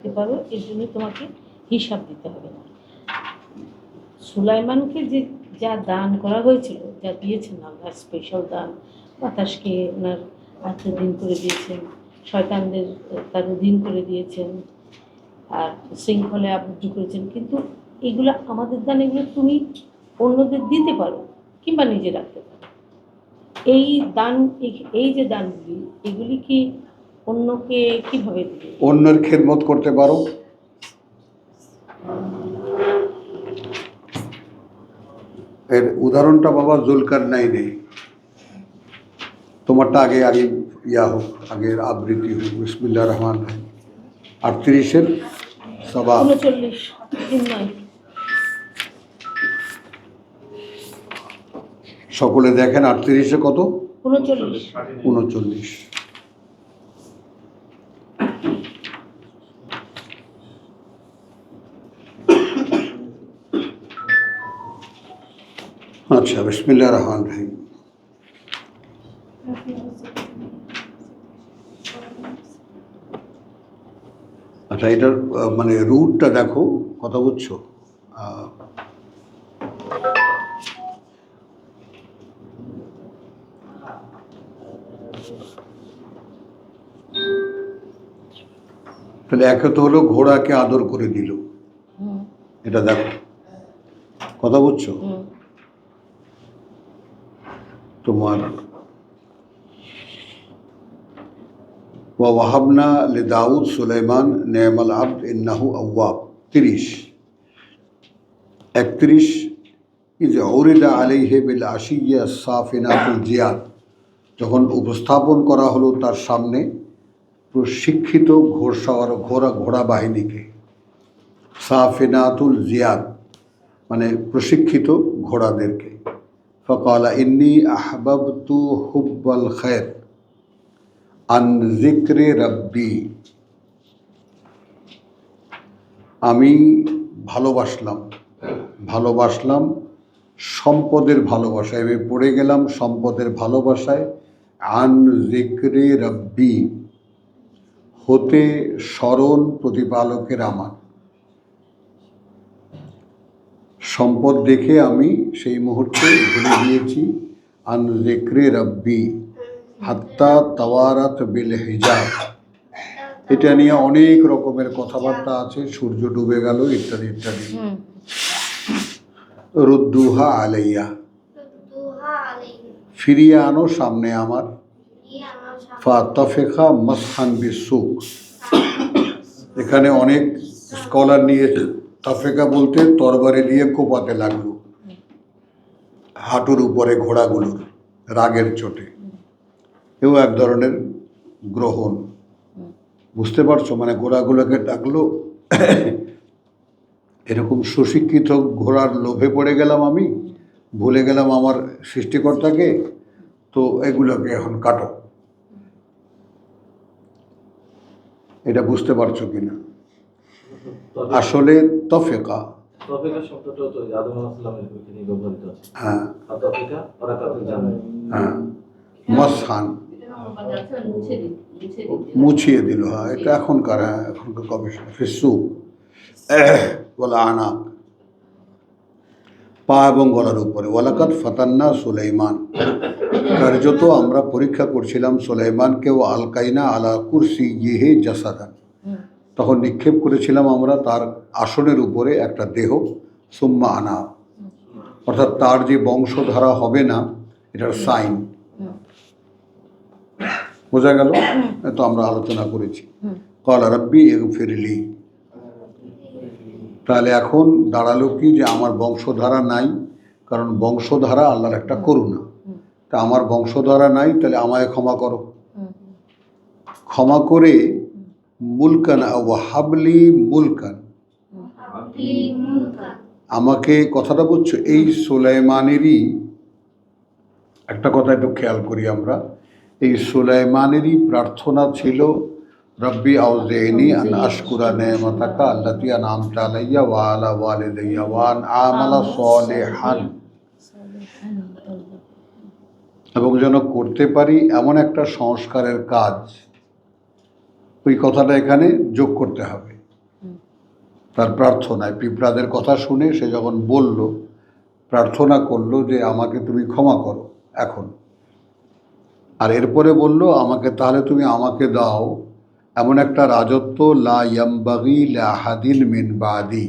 রাখতে পারো, এর জন্য তোমাকে হিসাব দিতে হবে না। সুলাইমানকে যে যা দান করা হয়েছিল, যা দিয়েছেন আল্লাহ, স্পেশাল দান, বাতাসকে ওনার আত্মধীন করে দিয়েছেন, শয়তানদের তার অধীন করে দিয়েছেন, আর শৃঙ্খলে আবদ্ধ করেছেন, কিন্তু এগুলো আমাদের দান, এগুলো তুমি অন্যদের দিতে পারো কিংবা নিজে রাখতে পারো। এই দান, এই যে দানগুলি, এগুলি কি অন্যকে কিভাবে দিবে? অন্যের খেদমত করতে পারো। এর উদাহরণটা বাবা জুলকারনাইন, তোমারটা আগে আগে ইয়া হোক, আগের আবৃত্তি হোক। বিসমিল্লাহির রহমানির রহিম 38-এর সবা 39 9। সকলে দেখেন 38-এ কত? 39। 39। আচ্ছা, বিসমিল্লাহির রহমানির রহিম। আচ্ছা, এটার মানে রুটটা দেখো, কথা বুঝছো? তাহলে একে তো হলো ঘোড়াকে আদর করে দিল, এটা দেখো, কথা বুঝছো? তোমার ওয়াহাবনা লিদাউদ সুলাইমান নেমাল আব্দ ইন্নাহু আওয়াব 30। 31 ইজ উরিদা আলাইহি বিল আশিয়া সাফিনাতুল জিয়াদ, যখন উপস্থাপন করা হলো তার সামনে প্রশিক্ষিত ঘোড়সওয়ার ঘোড়া বাহিনীকে। সাফিনাতুল জিয়াদ মানে প্রশিক্ষিত ঘোড়াদেরকে। ফকালা ইন্নী আহবাবতু হুব্বাল খায়র আন যিকরি রাব্বি, আমি ভালোবাসলাম সম্পদের ভালোবাসায়, আমি পড়ে গেলাম সম্পদের ভালোবাসায়। আন যিকরি রাব্বি হতে স্মরণ প্রতিপালকের আমার, সম্পদ দেখে আমি সেই মুহূর্তে ভুলে গিয়েছি। আন যিকরি রাব্বি হাত্তা তাওয়ারাত বিল হিজাব, এটা নিয়ে অনেক রকমের কথাবার্তা আছে, সূর্য ডুবে গেল ইত্যাদি ইত্যাদি। রুদ্দুহা আলাইয়া, ফিরিয়ে আনো সামনে আমার। ফাতাফিকা মাসহান বিসুক, এখানে অনেক স্কলার নিয়েছে, তাফেকা বলতে তরবারি দিয়ে কোপাতে লাগলো হাঁটুর উপরে ঘোড়াগুলোর রাগের চোটে। এও এক ধরনের গ্রহণ, বুঝতে পারছো? মানে ঘোড়াগুলোকে ডাকলো, এরকম সুশিক্ষিত ঘোড়ার লোভে পড়ে গেলাম আমি, ভুলে গেলাম আমার সৃষ্টিকর্তাকে, তো এগুলোকে এখন কাটো। এটা বুঝতে পারছো কিনা? আসলে তফেকা, হ্যাঁ হ্যাঁ, মাসহান মুছিয়ে দিল, হ্যাঁ এটা এখনকার, হ্যাঁ এখনকার গবেষণা। ফিসু বলা আনা, পা এবং গলার উপরে। ওয়ালাকাদ ফাতান্না সুলাইমান, কার্যত আমরা পরীক্ষা করছিলাম সুলাইমানকে। ও আলকাইনা আলা কুরসি ইহে জাসাদান, তখন নিক্ষেপ করেছিলাম আমরা তার আসনের উপরে একটা দেহ। সুম্মা আনা, অর্থাৎ তার যে বংশধারা হবে না, এটার সাইন, বোঝা গেল? তো আমরা আলোচনা করেছি। ক্বালা রাব্বি ইগফিরলি, তাহলে এখন দাঁড়ালো কি যে আমার বংশধারা নাই, কারণ বংশধারা আল্লাহর একটা করুণা। তা আমার বংশধারা নাই, তাহলে আমায় ক্ষমা করো, ক্ষমা করে মুলকান ওয়া হাবলি মুলকান, আমাকে, কথাটা বুঝছো? এই সুলাইমানেরই একটা কথা একটু খেয়াল করি আমরা, এই সুলাইমানেরই প্রার্থনা ছিল, রব্বি আউজিনি আন আশকুরা নি'মাতাকা আল্লাতী আন'আমতা আলাইয়া ওয়া আলা ওয়ালিদাইয়া ওয়া আন আমালা সালিহান, এবং যেন করতে পারি এমন একটা সংস্কারের কাজ। ওই কথাটা এখানে যোগ করতে হবে। তার প্রার্থনায় পিঁপড়াদের কথা শুনে সে যখন বলল, প্রার্থনা করলো যে আমাকে তুমি ক্ষমা করো এখন, আর এরপরে বলল আমাকে তাহলে তুমি আমাকে দাও এমন একটা রাজত্ব লা ইয়ামবাগি লিআহাদিন মিন বাদি,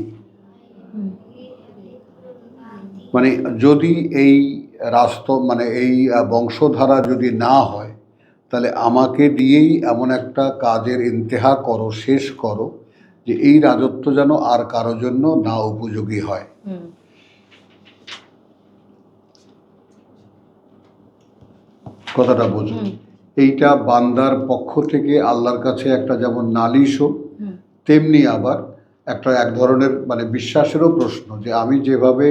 মানে যদি এই মানে এই বংশধারা যদি না হয় তাহলে আমাকে দিয়েই এমন একটা কাজের ইন্তেহা করো, শেষ করো, যে এই রাজত্ব যেন আর কারো জন্য না উপযোগী হয়। কথাটা বুঝুন। এইটা বান্দার পক্ষ থেকে আল্লাহর কাছে একটা যেমন নালিশও, তেমনি আবার একটা এক ধরনের মানে বিশ্বাসেরও প্রশ্ন, যে আমি যেভাবে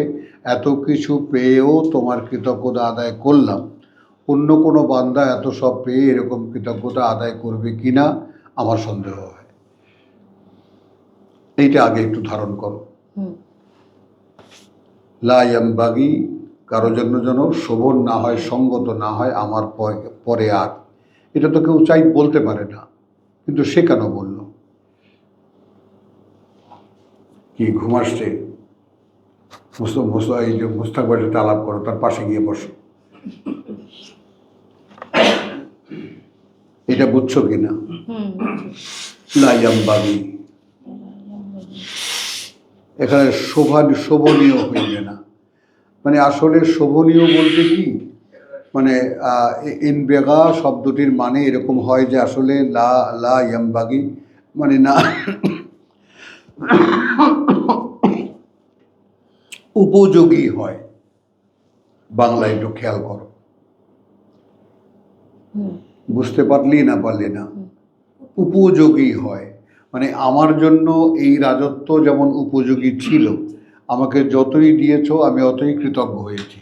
এত কিছু পেয়েও তোমার কৃতজ্ঞতা আদায় করলাম, অন্য কোনো বান্দা এত সব পেয়ে এরকম কৃতজ্ঞতা আদায় করবে কিনা আমার সন্দেহ হয়। এইটা আগে একটু ধারণ করো। লা ইয়ামবাগি, কারো জন্য যেন শোভন না হয়, সঙ্গত না হয় আমার পরে আর। এটা তো কেউ চাই বলতে পারে না, কিন্তু সে কেন বলল? কি ঘুম আসছে? এই যে মুস্তাক ভাইয়ের সাথে আলাপ করো, তার পাশে গিয়ে বসো। এটা বুঝছো কিনা? লা ইয়ামবাগি, এখানে শোভনীয় হইবে না, মানে আসলে শোভনীয় বলতে কি, মানে ইনবেগা শব্দটির মানে এরকম হয় যে আসলে লা ইয়ামবাগি মানে না উপযোগী হয়। বাংলা একটু খেয়াল করো, বুঝতে পারলি না পারলি না? উপযোগী হয় মানে আমার জন্য এই রাজত্ব যেমন উপযোগী ছিল, আমাকে যতই দিয়েছ আমি অতই কৃতজ্ঞ হয়েছি।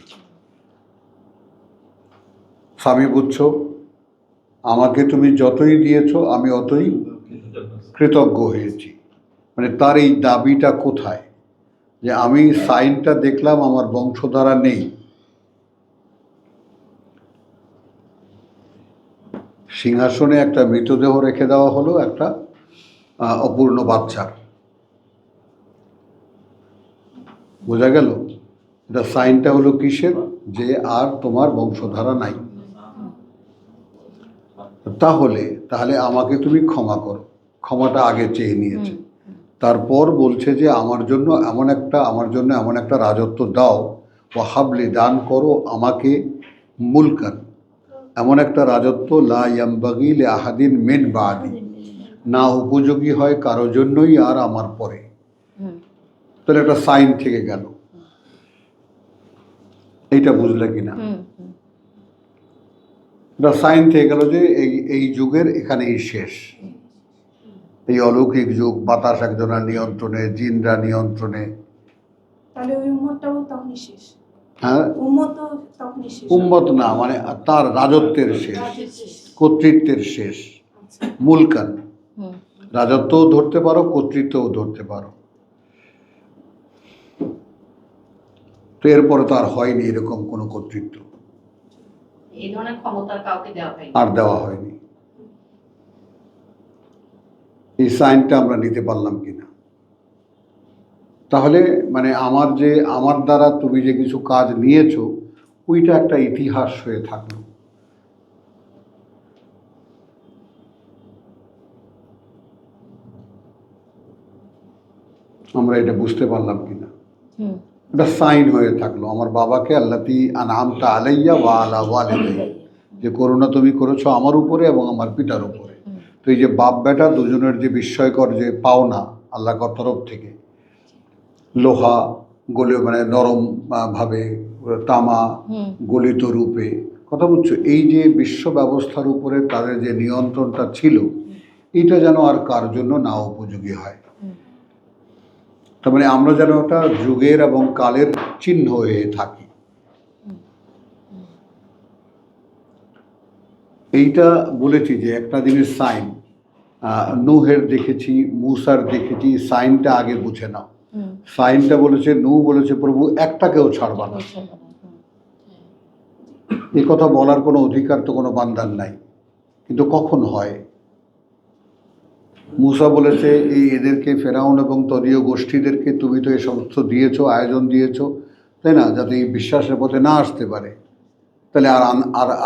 স্বামী বুঝছো? আমাকে তুমি যতই দিয়েছ আমি অতই কৃতজ্ঞ হয়েছি। মানে তার এই দাবিটা কোথায়? যে আমি সাইনটা দেখলাম আমার বংশধারা নেই, সিংহাসনে একটা মৃতদেহ রেখে দেওয়া হলো একটা অপূর্ণ বাচ্চার। বোঝা গেল? এটা সাইনটা হলো কিসের? যে আর তোমার বংশধারা নাই। তাহলে আমাকে তুমি ক্ষমা করো। ক্ষমাটা আগে চেয়ে নিয়েছে, তারপর বলছে যে আমার জন্য এমন একটা রাজত্ব দাও, ও হাবলি দান করো আমাকে মুলকান, এমন একটা রাজত্ব লা ইয়ামবাগি লিআহাদিন মিন বাদি, না উপযোগী হয় কারো জন্যই আর আমার পরে। তাহলে একটা সাইন থেকে গেল। এইটা বুঝলে কিনা? একটা সাইন থেকে গেল যে এই যুগের এখানেই শেষ। এই অলৌকিক যুগ, বাতাস একজনের নিয়ন্ত্রণে, জিনরা নিয়ন্ত্রণে। তাহলে ওই উম্মতটাও তখনই শেষ। হ্যাঁ, উম্মত না, মানে তার রাজত্বের শেষ, কর্তৃত্বের শেষ। মুলকান, রাজত্বও ধরতে পারো, কর্তৃত্বও ধরতে পারো। তো এরপরে তো আর হয়নি এরকম কোনো কর্তৃত্ব, এই ধরনের ক্ষমতা কাউকে আর দেওয়া হয়নি। এই সাইনটা আমরা নিতে পারলাম কিনা? তাহলে মানে আমার দ্বারা তুমি যে কিছু কাজ নিয়েছো, ওইটা একটা ইতিহাস হয়ে থাকলো। আমরা এটা বুঝতে পারলাম কিনা? এটা সাইন হয়ে থাকলো আমার বাবাকে, আল্লাতি আনআমতা আলাইয়া ওয়া আলা ওয়ালিদাইয়া, যে করুণা তুমি করেছো আমার উপরে এবং আমার পিতার উপরে। তো এই যে বাপ বেটা দুজনের যে বিস্ময়কর যে পাওনা আল্লাহর তরফ থেকে, লোহা গলে মানে নরম ভাবে, তামা গলিত রূপে, কথা বুঝছো? এই যে বিশ্ব ব্যবস্থার উপরে তাদের যে নিয়ন্ত্রণটা ছিল, এটা যেন আর কার জন্য না উপযোগী হয়। তার মানে আমরা যেন একটা যুগের এবং কালের চিহ্ন হয়ে থাকি। এইটা বলেছি যে একটা দিনের সাইন, নূহের দেখেছি, মূসার দেখেছি, সাইনটা আগে বুঝে নাও। সাইনটা বলেছে, নূহ বলেছে প্রভু একটাকেও ছাড়বা না। এই কথা বলার কোনো অধিকার তো কোনো বান্দার নাই, কিন্তু কখন হয়? মুসা বলেছে এদেরকে ফেরাউন এবং তদীয় গোষ্ঠীদেরকে তুমি তো এই সমস্ত দিয়েছো, আয়োজন দিয়েছো, তাই না, যাতে এই বিশ্বাসের পথে না আসতে পারে। তাহলে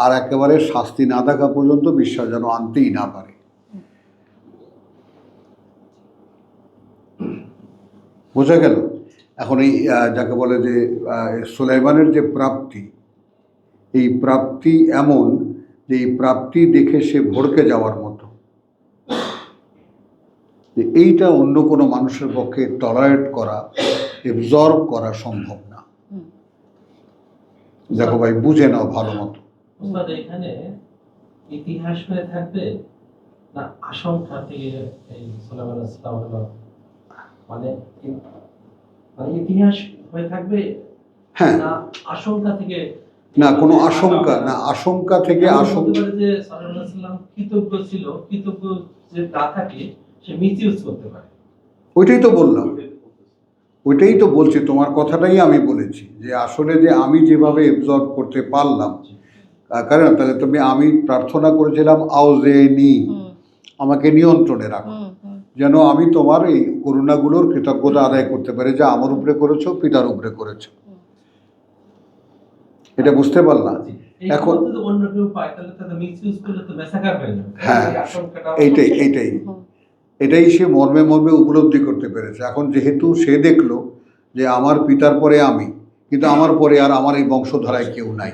আর একেবারে শাস্তি না দেখা পর্যন্ত বিশ্বাস যেন আনতেই না পারে। বোঝা গেল? এখন এই যাকে বলে যে সুলাইমানের যে প্রাপ্তি, এই প্রাপ্তি এমন যে এই প্রাপ্তি দেখে সে ভড়কে যাওয়ার মতো, যে এইটা অন্য কোনো মানুষের পক্ষে টলারেট করা, এবজর্ব করা সম্ভব না। দেখো ভাই, বুঝে নাও ভালো মতো। উস্তাদ, এখানে ইতিহাস হয়ে থাকবে না আশঙ্কা থেকে এই সুলাইমান আলাইহিস সালাম হলো মানে ইতিহাস হয়ে থাকবে? হ্যাঁ, না আশঙ্কা থেকে? না কোনো আশঙ্কা না, আশঙ্কা থেকে আশঙ্কা যে সুলাইমান আলাইহিস সালাম কৃতজ্ঞ ছিল, কৃতজ্ঞ যে তা থাকে সে মিসইউজ করতে পারে। ওইটাই তো বললাম, ওইটাই তো বলছি, তোমার কথাটাই আমি বলেছি যে আসলে যে আমি যেভাবে এবজর্ব করতে পারলাম, কারণ তাহলে আমি প্রার্থনা করেছিলাম আউজেনি, আমাকে নিয়ন্ত্রণে রাখো, যেন আমি তোমার এই করুণাগুলোর কৃতজ্ঞতা আদায় করতে পারি, যা আমার উপরে করেছো, পিতার উপরে করেছো। এটা বুঝতে পারলাম। এখন যদি অন্য কেউ পায় তাহলে তাদের মিসইউজ করলে তো মেসাকার হয়ে যাবে। হ্যাঁ, এই আশঙ্কাটা এটাই সে মর্মে মর্মে উপলব্ধি করতে পেরেছে। এখন যেহেতু সে দেখলো যে আমার পিতার পরে আমি, কিন্তু আমার পরে আর আমার এই বংশধারায় কেউ নাই,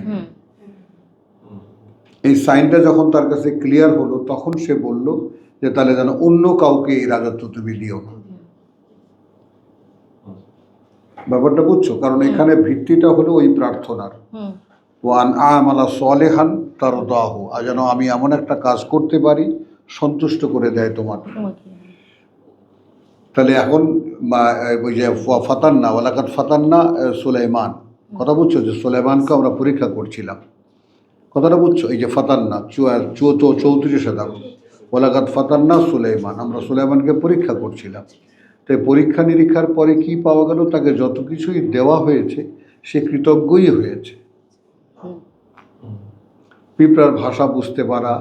এই সাইনটা যখন তার কাছে ক্লিয়ার হলো, তখন সে বলল যে তাহলে যেন অন্য কাউকে এই রাজত্ব তুমি দিও না। ব্যাপারটা বুঝছো? কারণ এখানে ভিত্তিটা হলো ওই প্রার্থনার, ওয়ান আমালা সালেহান তারদাহু, আর যেন আমি এমন একটা কাজ করতে পারি সন্তুষ্ট করে দেয় তোমাকে। তাহলে এখন ওই যে ফাতান্না ওয়ালাকাত ফাতান্না সুলাইমান, কথা বুঝছো? যে সুলাইমানকে আমরা পরীক্ষা করছিলাম, কথাটা বুঝছো? এই যে ফাতান্না 34 দেখো, ওয়ালাকাত ফাতান্না সুলাইমান, আমরা সুলাইমানকে পরীক্ষা করছিলাম। তো পরীক্ষা নিরীক্ষার পরে কি পাওয়া গেল? তাকে যত কিছুই দেওয়া হয়েছে সে কৃতজ্ঞই হয়েছে। পিঁপড়ার ভাষা বুঝতে পারা,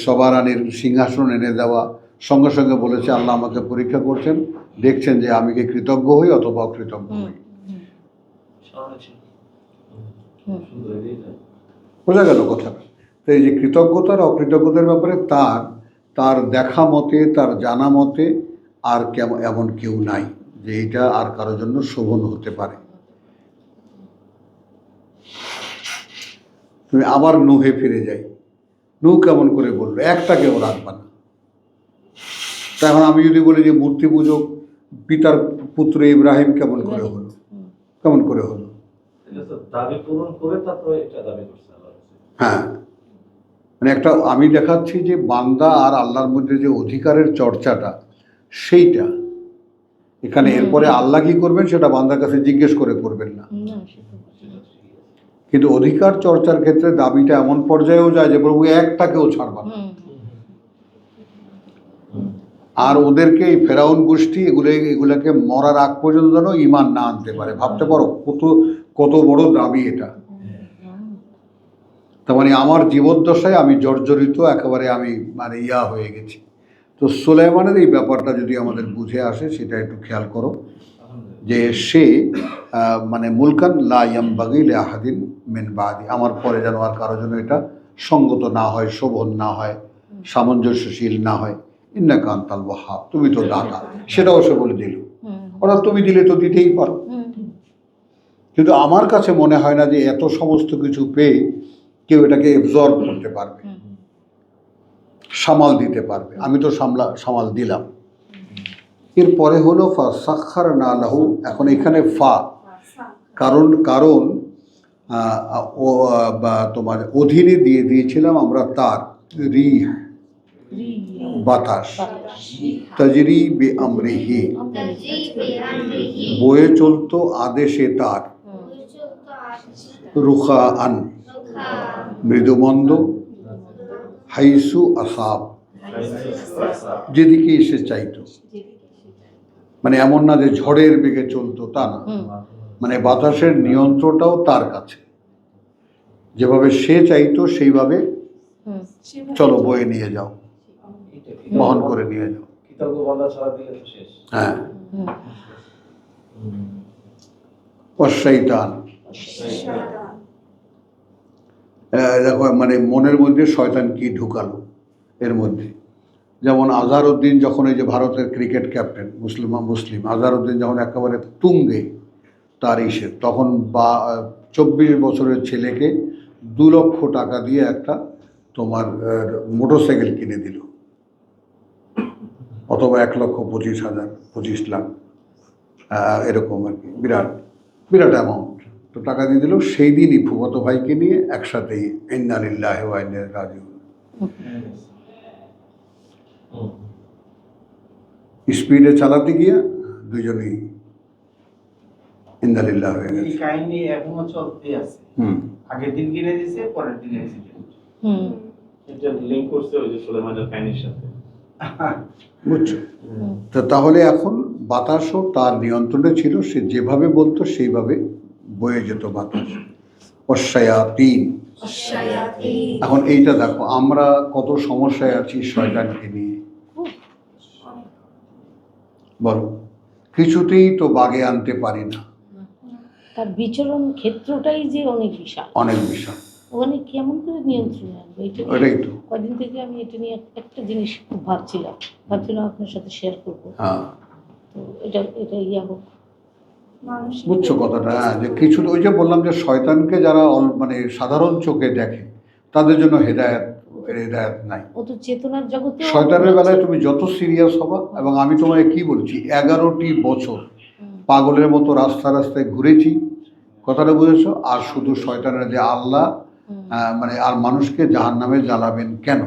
সবারানির সিংহাসন এনে দেওয়া, সঙ্গে সঙ্গে বলেছে আল্লাহ আমাকে পরীক্ষা করছেন, দেখছেন যে আমি কি কৃতজ্ঞ হই অথবা অকৃতজ্ঞ হই। বোঝা গেল কথাটা? তো এই যে কৃতজ্ঞতার অকৃতজ্ঞতার ব্যাপারে তার দেখা মতে, তার জানা মতে আর এমন কেউ নাই যে এটা আর কারোর জন্য শোভন হতে পারে। তুমি আবার নুহে ফিরে যাই, নূহ কেমন করে বললো একটাকেও রাখবা না। তা এখন আমি যদি বলি যে মূর্তি পূজক পিতার পুত্র ইব্রাহিম কেমন করে হলো, কেমন করে হলো? দাবি পূরণ করে তারপরে এটা দাবি করছে। হ্যাঁ, মানে একটা আমি দেখাচ্ছি যে বান্দা আর আল্লাহর মধ্যে যে অধিকারের চর্চাটা, সেইটা এখানে। এরপরে আল্লাহ কি করবেন সেটা বান্দার কাছে জিজ্ঞেস করে করবেন না, কিন্তু অধিকার চর্চার ক্ষেত্রে দাবিটা এমন পর্যায়েও যায় যে প্রভু একটাকেও ছাড়বা না। আর ওদেরকে এই ফেরাউন গোষ্ঠী এগুলোকে মরার আগ পর্যন্ত যেন ঈমান না আনতে পারে। ভাবতে পারো কত বড় দাবি এটা। তার মানে আমার জীবদ্দশায় আমি জর্জরিত, একেবারে আমি মানে হয়ে গেছি। তো সুলাইমানের এই ব্যাপারটা যদি আমাদের বুঝে আসে, সেটা একটু খেয়াল করো যে সে মানে মুলকান লা ইয়ামবাগি লিআহাদিন মিন বাদি, আমার পরে যেন আর কারো জন্য এটা সঙ্গত না হয়, শোভন না হয়, সামঞ্জস্যশীল না হয়। ইন্নাকা আনতাল ওয়াহ্হাব, তুমি তো দাতা, সেটাও সে বলে দিল। অর্থাৎ তুমি দিলে তো দিতেই পারো, কিন্তু আমার কাছে মনে হয় না যে এত সমস্ত কিছু পেয়ে কেউ এটাকে এবজর্ব করতে পারবে, সামাল দিতে পারবে। আমি তো সামাল দিলাম। এরপরে হলো ফা সাখখারনা লাহু, এখন এখানে ফা কারণ তোমার অধীনে দিয়ে দিয়েছিলাম আমরা তার রিহ, বাতাস, তাজরি বে আমরিহি, বয়ে চলতো আদেশে তার, রুখা আন, মৃদুমন্দ, হাইসু আসাব, যেদিকে এসে চাইতো। মানে এমন না যে ঝড়ের বেগে চলতো, তা না, মানে বাতাসের নিয়ন্ত্রণটাও তার কাছে, যেভাবে সে চাইতো সেইভাবে চলো বয়ে নিয়ে যাও, বহন করে নিয়ে যাও। কৃতজ্ঞ বান্দা ছাড়া দিলে তো শেষ। হ্যাঁ, হুম। অশৈতান, শয়তান। দেখো মানে মনের মধ্যে শয়তান কি ঢুকালো এর মধ্যে। যেমন আজহারউদ্দিন যখন, এই যে ভারতের ক্রিকেট ক্যাপ্টেন মুসলিম আজহারউদ্দিন যখন একেবারে তুঙ্গে তার ইসে, তখন 24 বছরের ছেলেকে 2 লক্ষ টাকা দিয়ে একটা তোমার মোটরসাইকেল কিনে দিল, অথবা 1,25,000 25 লাখ, এরকম আর কি, বিরাট বিরাট অ্যামাউন্ট। তো টাকা দিয়ে দিল, সেই দিনই ফুফাতো ভাইকে নিয়ে একসাথেই ইন্না লিল্লাহি ওয়া ইন্না ইলাইহি রাজিউন স্পিডে চালাতে গিয়ে দুজনেই ইন্না লিল্লাহি হয়ে এই গেছে। কাহিনী এখনো চলতে আছে। আগের দিন কিনে দিয়েছে, পরের দিন অ্যাক্সিডেন্ট। হুম। এটা লিংক করছে ওই যে সুলেমানের কাহিনীর সাথে। বুঝছো? তো তাহলে এখন বাতাসও তার নিয়ন্ত্রণে ছিল, সে যেভাবে বলতো সেইভাবে বয়ে যেত বাতাস। অশ্বায়াতিন। শায়াতিন। এখন এইটা দেখো, আমরা কত সমস্যায় আছি শয়তানকে নিয়ে, বলো, কিছুতেই তো বাগে আনতে পারি না, তার বিচরণ ক্ষেত্রটাই যে অনেক বিশাল, অনেক বিষয়। ওখানে কেমন করে নিয়ন্ত্রণে আনবো এটা নিয়ে ওটাই তো। কদিন থেকে আমি এটা নিয়ে একটা জিনিস খুব ভাবছিলাম আপনার সাথে শেয়ার করবো। হ্যাঁ, তো এটা ইয়া হোক। মানসিক বুঝছো কথাটা? হ্যাঁ, যে কিছু, ওই যে বললাম যে শয়তানকে যারা মানে সাধারণ চোখে দেখে তাদের জন্য হেদায়েত নাই। ও তো চেতনার জগতে শয়তানের বেলায় তুমি যত সিরিয়াস হবা, এবং আমি তোমায় কি বলছি, 11টি বছর পাগলের মতো রাস্তায় ঘুরেছি, কথাটা বুঝেছো? আর শুধু শয়তানের যে আল্লাহ মানে আর মানুষকে জাহান্নামে জ্বালাবেন কেন?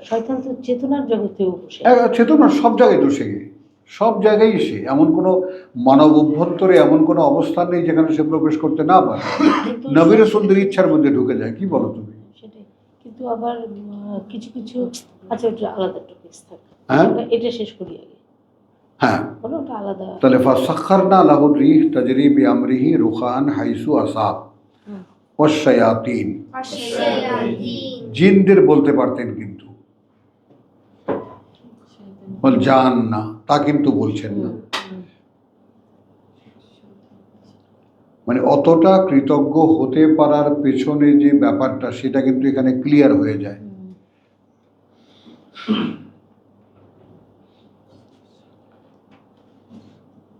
শয়তান তো চেতনার জগতেও বসে চেতনা সব জায়গায় তো, সব জায়গায় সে, এমন কোনো মানব অভ্যন্তরে এমন কোনো অবস্থান নেই যেখানে সে প্রবেশ করতে না পারে। নবী রাসূলদের ইচ্ছার মধ্যে ঢুকে যায়, কি বলো তুমি? সেটাই। কিন্তু আবার কিছু কিছু, আচ্ছা ওটা আলাদা টপিক থাকে, হ্যাঁ? এটা শেষ করি আগে, হ্যাঁ, বলো ওটা আলাদা। তাহলে ফাসাখখারনা লাহু রিহ তাজরি বিআমরিহি রুখান হাইসু আসাব ওয়াশ-শায়াতিন। জিনদের বলতে পারতেন, কিন্তু বল জান না, তা কিন্তু বলছেন না। মানে অতটা কৃতজ্ঞ হতে পারার পেছনে যে ব্যাপারটা, সেটা কিন্তু এখানে ক্লিয়ার হয়ে যায়।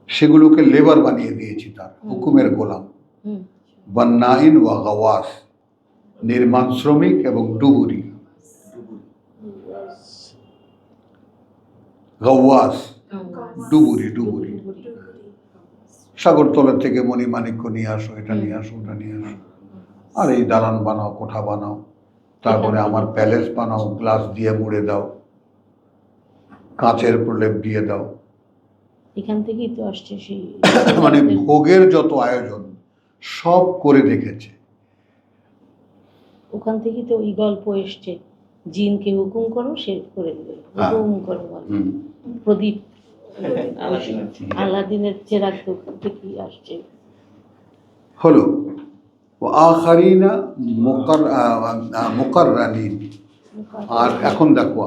সেগুলোকে লেবার বানিয়ে দিয়েছি, তার হুকুমের গোলাম। বান্নাইন ওয়া গাওয়াস, নির্মাণ শ্রমিক এবং ডুবুরি। গাওয়াস ডুবুরি, সাগরতলা থেকে মণিমাণিক্য নিয়ে আসো, এটা নিয়ে আসো, ওটা নিয়ে আসো, আর এই দালান বানাও, কোঠা বানাও, তারপরে আমার প্যালেস বানাও, গ্লাস দিয়ে মুড়ে দাও, কাঁচের প্রলেপ দিয়ে দাও। এখান থেকেই তো আসছে সেই মানে ভোগের যত আয়োজন সব করে দেখেছে। ওখান থেকেই তো ওই গল্প এসছে, জিনকে হুকুম করো সে করে দেবে, হুকুম করো বলো। প্রদীপ আলাদিনের চেরাগ তো ওখান থেকেই আসছে। হলো আখারিনা মুকাররানিন। আর এখন দেখো,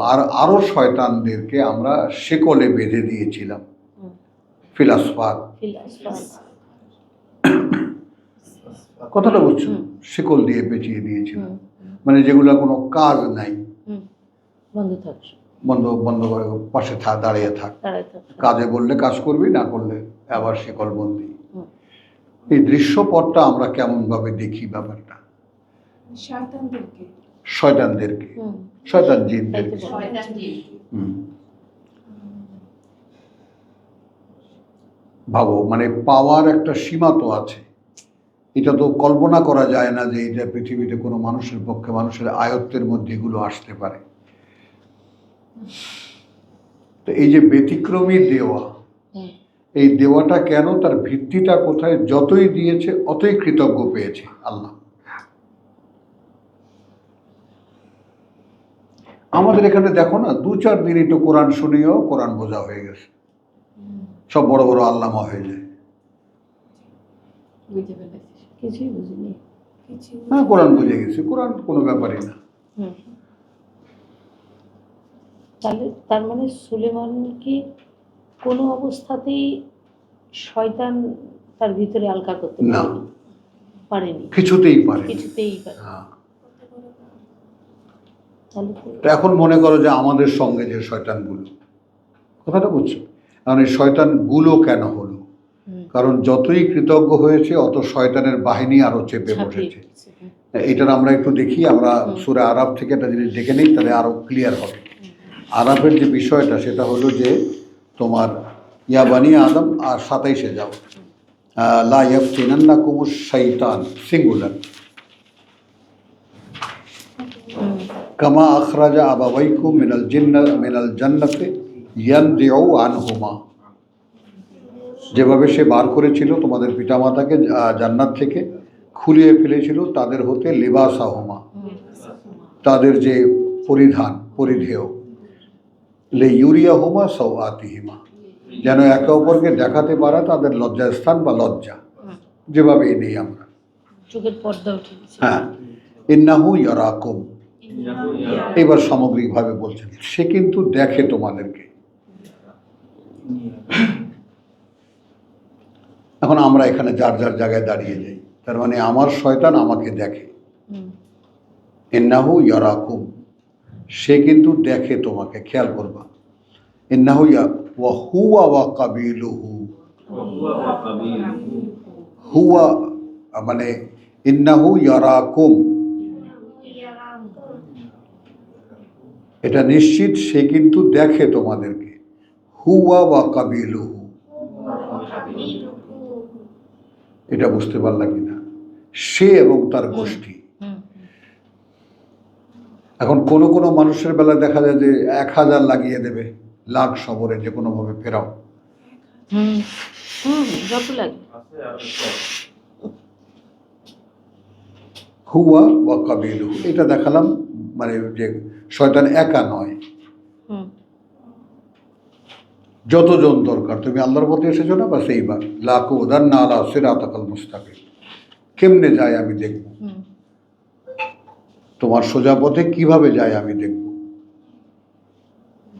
আরো শয়তানদেরকে আমরা শেকলে বেঁধে দিয়েছিলাম, ফিলাসফার। কথাটা বুঝছো? শিকল দিয়ে পেঁচিয়ে দিয়েছিলাম, মানে যেগুলো কোনো কাজ নাই, বন্ধ থাকছে, বন্ধ করে পাশে দাঁড়িয়ে থাক, কাজে বললে কাজ করবি, না করলে আবার শিকল বন্দি। এই দৃশ্যপটটা আমরা কেমন ভাবে দেখি ব্যাপারটা? শয়তানদেরকে, শয়তান জিনদেরকে। ভাবো, মানে পাওয়ার একটা সীমা তো আছে, এটা তো কল্পনা করা যায় না যে এটা পৃথিবীতে কোনো মানুষের পক্ষে, মানুষের আয়ত্তের মধ্যে এগুলো আসতে পারে। তো এই যে ব্যতিক্রমী দেওয়া, এই দেওয়াটা কেন, তার ভিত্তিটা কোথায়? যতই দিয়েছে অতই কৃতজ্ঞ পেয়েছে আল্লাহ। আমাদের এখানে দেখো না, 2-4 দিন একটু কোরআন শুনিয়েও কোরআন বোঝা হয়ে গেছে, সব বড় বড় আল্লামা হয়ে যায়। কিছুই বুঝিনি। হ্যাঁ, কোরআন বুঝে গেছে, কোরআন কোনো ব্যাপারই না। তাহলে তার মানে সুলেমানকে কোনো অবস্থাতেই শয়তান তার ভিতরে আলকা করতে না। পারেনি, কিছুতেই পারে কিছুতেই পারে। হ্যাঁ। তাহলে তো এখন মনে করো যে আমাদের সঙ্গে যে শয়তানগুলো, কথাটা বুঝছো, কারণ এই শয়তানগুলো কেন হলো? কারণ যতই কৃতজ্ঞ হয়েছে অত শয়তানের বাহিনী আরো চেপে বসেছে। এটার আমরা একটু দেখি, আমরা সূরা আরাফ থেকে একটা জিনিস দেখে নিই, তাহলে আরো ক্লিয়ার হবে। আরাফের যে বিষয়টা সেটা হলো যে তোমার ইয়া বানি আদম, আর 27-এ যাও, লা ইয়াফতিনান্নাকুমুশ শাইতান, সিঙ্গুলার, কামা আখরাজা আবাওয়াইকুম মিনাল জান্নাতে ইয়ানজিউ আনহুমা, যেভাবে সে বার করেছিল তোমাদের পিতামাতাকে জান্নাত থেকে, খুলিয়ে ফেলেছিল তাদের হতে লিবাসাহুমা, তাদের যে পরিধেয়, লে ইউরিয়াহুমা সাওআতিহিমা, যেন একে অপরকে দেখাতে পারা তাদের লজ্জাস্থান বা লজ্জা, যেভাবে নেই আমরা। চোখের পর্দা উঠে গেছে। হ্যাঁ, ইন্নাহু ইয়ারাকুম, এবার সামগ্রিকভাবে বলছেন সে কিন্তু দেখে তোমাদেরকে। এখন আমরা এখানে যার যার জায়গায় দাঁড়িয়ে যাই, তার মানে আমার শয়তান আমাকে দেখে। ইন্নাহু ইয়ারাকুম, সে কিন্তু দেখে তোমাকে, খেয়াল করবা। ইন্নাহু ওয়া হুয়া ওয়া কাবিলুহু, হুয়া মানে ইন্নাহু ইয়ারাকুম, এটা নিশ্চিত সে কিন্তু দেখে তোমাদেরকে। হুয়া ওয়া কাবিলুহু, এটা বুঝতে পারলা কিনা? সে এবং তার গোষ্ঠী। এখন কোনো কোনো মানুষের বেলা দেখা যায় যে 1000 লাগিয়ে দেবে, লাখ সবরে যে কোনোভাবে ফেরাও। যত লাগে। হুয়া ওয়া কাবিলুহু, এটা দেখালাম মানে যে শয়তান একা নয়, যতজন দরকার। তুমি আল্লাহর পথে এসেছো না, বা সেইবার লাকুদান্না আলা সিরাতাকাল মুস্তাকিম, কেমনে যায় আমি দেখব, তোমার সোজা পথে কিভাবে যায় আমি দেখব।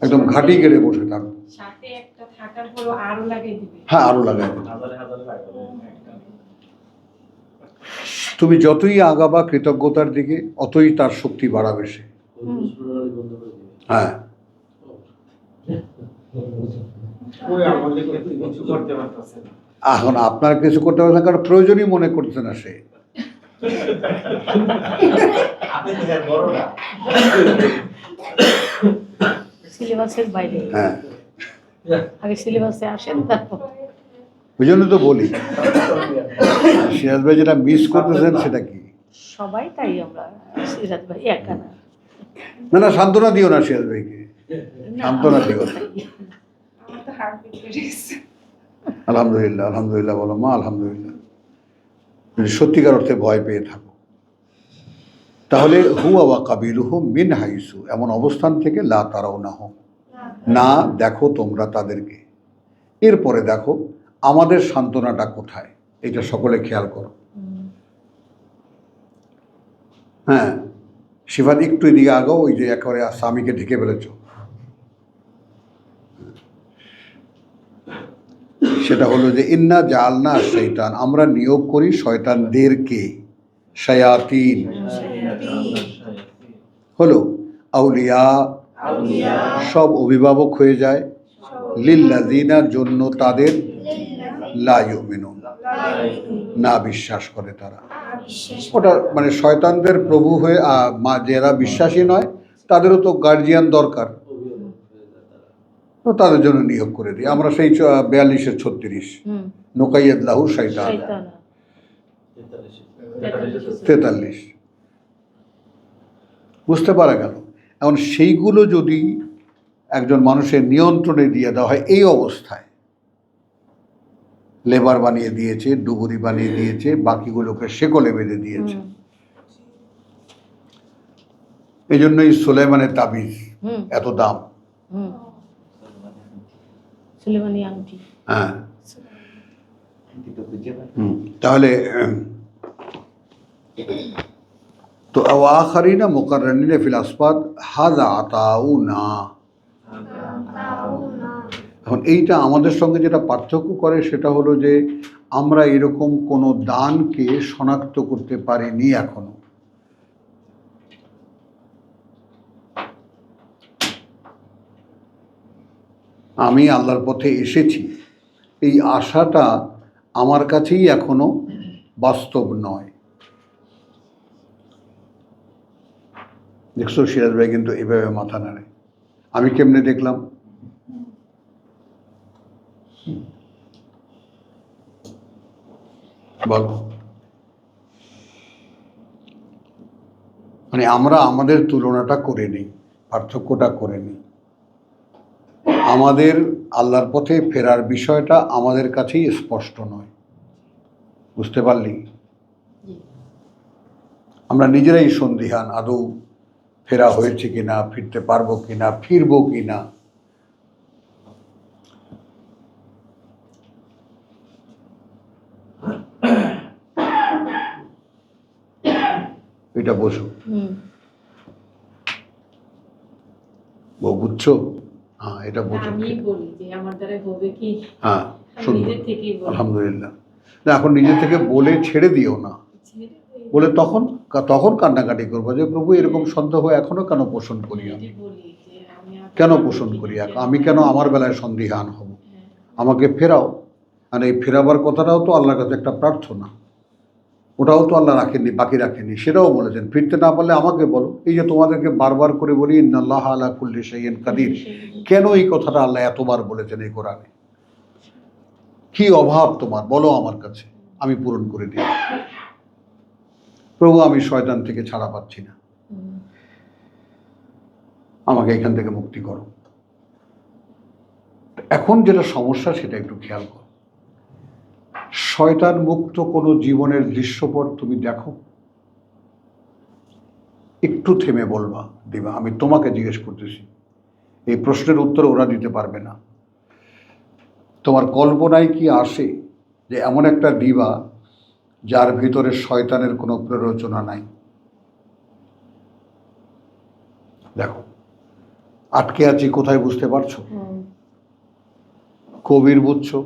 একদম ঘাটি গেড়ে বসে থাকবো, সাথে একটা থাকার পরও আরো লাগিয়ে দিবে। হ্যাঁ আরো লাগাই দেবে। হাজারে হাজারে লাগবে। তুমি যতই আগাবা কৃতজ্ঞতার দিকে, অতই তার শক্তি বাড়াবে সে। হ্যাঁ, ওই আমাদের কিছু করতে পারতেছে না। এখন আপনার কিছু করতে পারছে না, কারণ প্রয়োজনই মনে করছে না সে। আপনি তো হ্যাঁ বড় না। সিলেবাসের বাইরে। হ্যাঁ, আগে সিলেবাসে আসেন, তারপর ওই জন্য তো বলি সিরাজ ভাই যেটা মিস করতেছেন সেটা কি? সবাই তাই আমরা সিরাজ ভাই একা না। না না, সান্ত্বনা দিও না সিরাজ ভাইকে, সান্ত্বনা দিও না। আমার তো হার্ট বিট বেড়ে গেছে। আলহামদুলিল্লাহ, আলহামদুলিল্লাহ বলো মা, আলহামদুলিল্লাহ। যদি সত্যিকার অর্থে ভয় পেয়ে থাকো, তাহলে হুয়া ওয়া কাবিলুহু মিন হাইসু, এমন অবস্থান থেকে লা তারাউনাহু, না দেখো তোমরা তাদেরকে। এরপরে দেখো আমাদের সান্ত্বনাটা কোথায়, এটা সকলে খেয়াল করো। হ্যাঁ, শিফাত একটু এদিকে আগাও, ওই যে একেবারে স্বামীকে ঢেকে ফেলেছ, সেটা হলো যে ইন্না জাআলনা শয়তান, আমরা নিয়োগ করি শয়তানদেরকে, শায়াতিন হলো আউলিয়া, সব অভিভাবক হয়ে যায়, লিল্লাযিনা, জন্য তাদের, লা ইউমিনুন, না বিশ্বাস করে তারা। ওটা মানে শয়তানদের প্রভু হয়ে যারা বিশ্বাসী নয় তাদেরও তো গার্জিয়ান দরকার, তো তাদের জন্য নিয়োগ করে দিই আমরা। সেই 42-এর 36 নুকাইয়াদ লাহু শয়তান, 43 বুঝতে পারা গেল। এখন সেইগুলো যদি একজন মানুষের নিয়ন্ত্রণে দিয়ে দেওয়া হয়, এই অবস্থায় লেবার বানিয়ে দিয়েছে, ডুবুরি বানিয়ে দিয়েছে, বাকিগুলোকে শেকলে বেঁধে দিয়েছে। এই জন্যই সুলাইমানের তাবিজ এত দাম। সুলেমানি আংটি। হ্যাঁ, তাহলে তো আখারিনা মুকাররানিনা ফিল আসফাদ হাযা আতাউনা, এখন এইটা আমাদের সঙ্গে যেটা পার্থক্য করে সেটা হলো যে আমরা এরকম কোনো দানকে শনাক্ত করতে পারিনি এখনো। আমি আল্লাহর পথে এসেছি, এই আশাটা আমার কাছেই এখনো বাস্তব নয়। দেখছো সিরাজ ভাই কিন্তু এভাবে মাথা নাড়ে। আমি কেমনে দেখলাম? বল, মানে আমরা আমাদের তুলনাটা করে নিই, পার্থক্যটা করে নিই। আমাদের আল্লাহর পথে ফেরার বিষয়টা আমাদের কাছেই স্পষ্ট নয়, বুঝতে পারলি? আমরা নিজেরাই সন্দিহান, আদৌ ফেরা হয়েছে কিনা, ফিরতে পারবো কিনা, ফিরবো কিনা। এটা বোঝো বউ, বুঝছো? হ্যাঁ, এটা বোঝো। আমি বলি যে আমার দ্বারা হবে কি, হ্যাঁ, আমি সুন্দর, নিজের থেকেই বলি। আলহামদুলিল্লাহ। না, এখন নিজে থেকে বলে ছেড়ে দিও না। ছেড়ে দেই। বলে তখন তখন কান্নাকাটি করবো যে প্রভু এরকম সন্দেহ এখনো কেন পোষণ করি, আমি এটাই বলি যে আমি আর কেন পোষণ করি, আমি কেন আমার বেলায় সন্দিহান হব? আমাকে ফেরাও। আর এই ফেরাবার কথাটাও তো আল্লাহর কাছে একটা প্রার্থনা, ওটাও তো আল্লাহ রাখেননি, বাকি রাখেননি, সেটাও বলেছেন ফিরতে না পারলে আমাকে বলো। এই যে তোমাদেরকে বারবার করে বলি ইন্নাল্লাহ আলা কুল্লি শাইইন কাদির, কেন এই কথাটা আল্লাহ এতবার বলেছেন এই কোরআনে? কি অভাব তোমার বলো আমার কাছে, আমি পূরণ করে দিই। প্রভু আমি শয়তান থেকে ছাড়া পাচ্ছি না, আমাকে এখান থেকে মুক্তি করো। এখন যেটা সমস্যা সেটা একটু খেয়াল করো। শয়তান মুক্ত কোনো জীবনের দৃশ্যপট তুমি দেখো? একটু থেমে বলবা দিবা, আমি তোমাকে জিজ্ঞেস করতেছি। এই প্রশ্নের উত্তর ওরা দিতে পারবে না। তোমার কল্পনায় কি আসে যে এমন একটা দিবা যার ভিতরে শয়তানের কোনো প্ররোচনা নাই? দেখো, আটকে আছি কোথায় বুঝতে পারছো? কবির বুঝছো,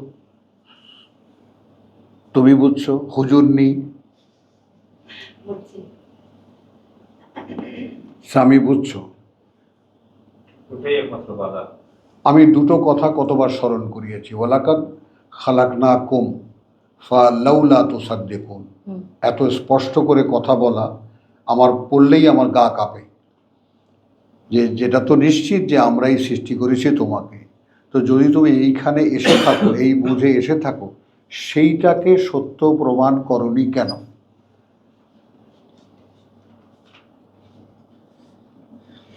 তুমি বুঝছো, হুজুর নেই, বুঝছি। স্বামী বুঝছো। ওটাই একমাত্র বাধা। আমি দুটো কথা কতবার স্মরণ করিয়েছি, ওয়ালাকাদ খালাকনাকুম ফালাউলা তুসাদ্দিকুন। এত স্পষ্ট করে কথা বলা আমার পড়লেই আমার গা কাঁপে, যে যেটা তো নিশ্চিত যে আমরাই সৃষ্টি করেছি তোমাকে। তো যদি তুমি এইখানে এসে থাকো, এই বুঝে এসে থাকো, সেইটাকে সত্য প্রমাণ করনি কেন?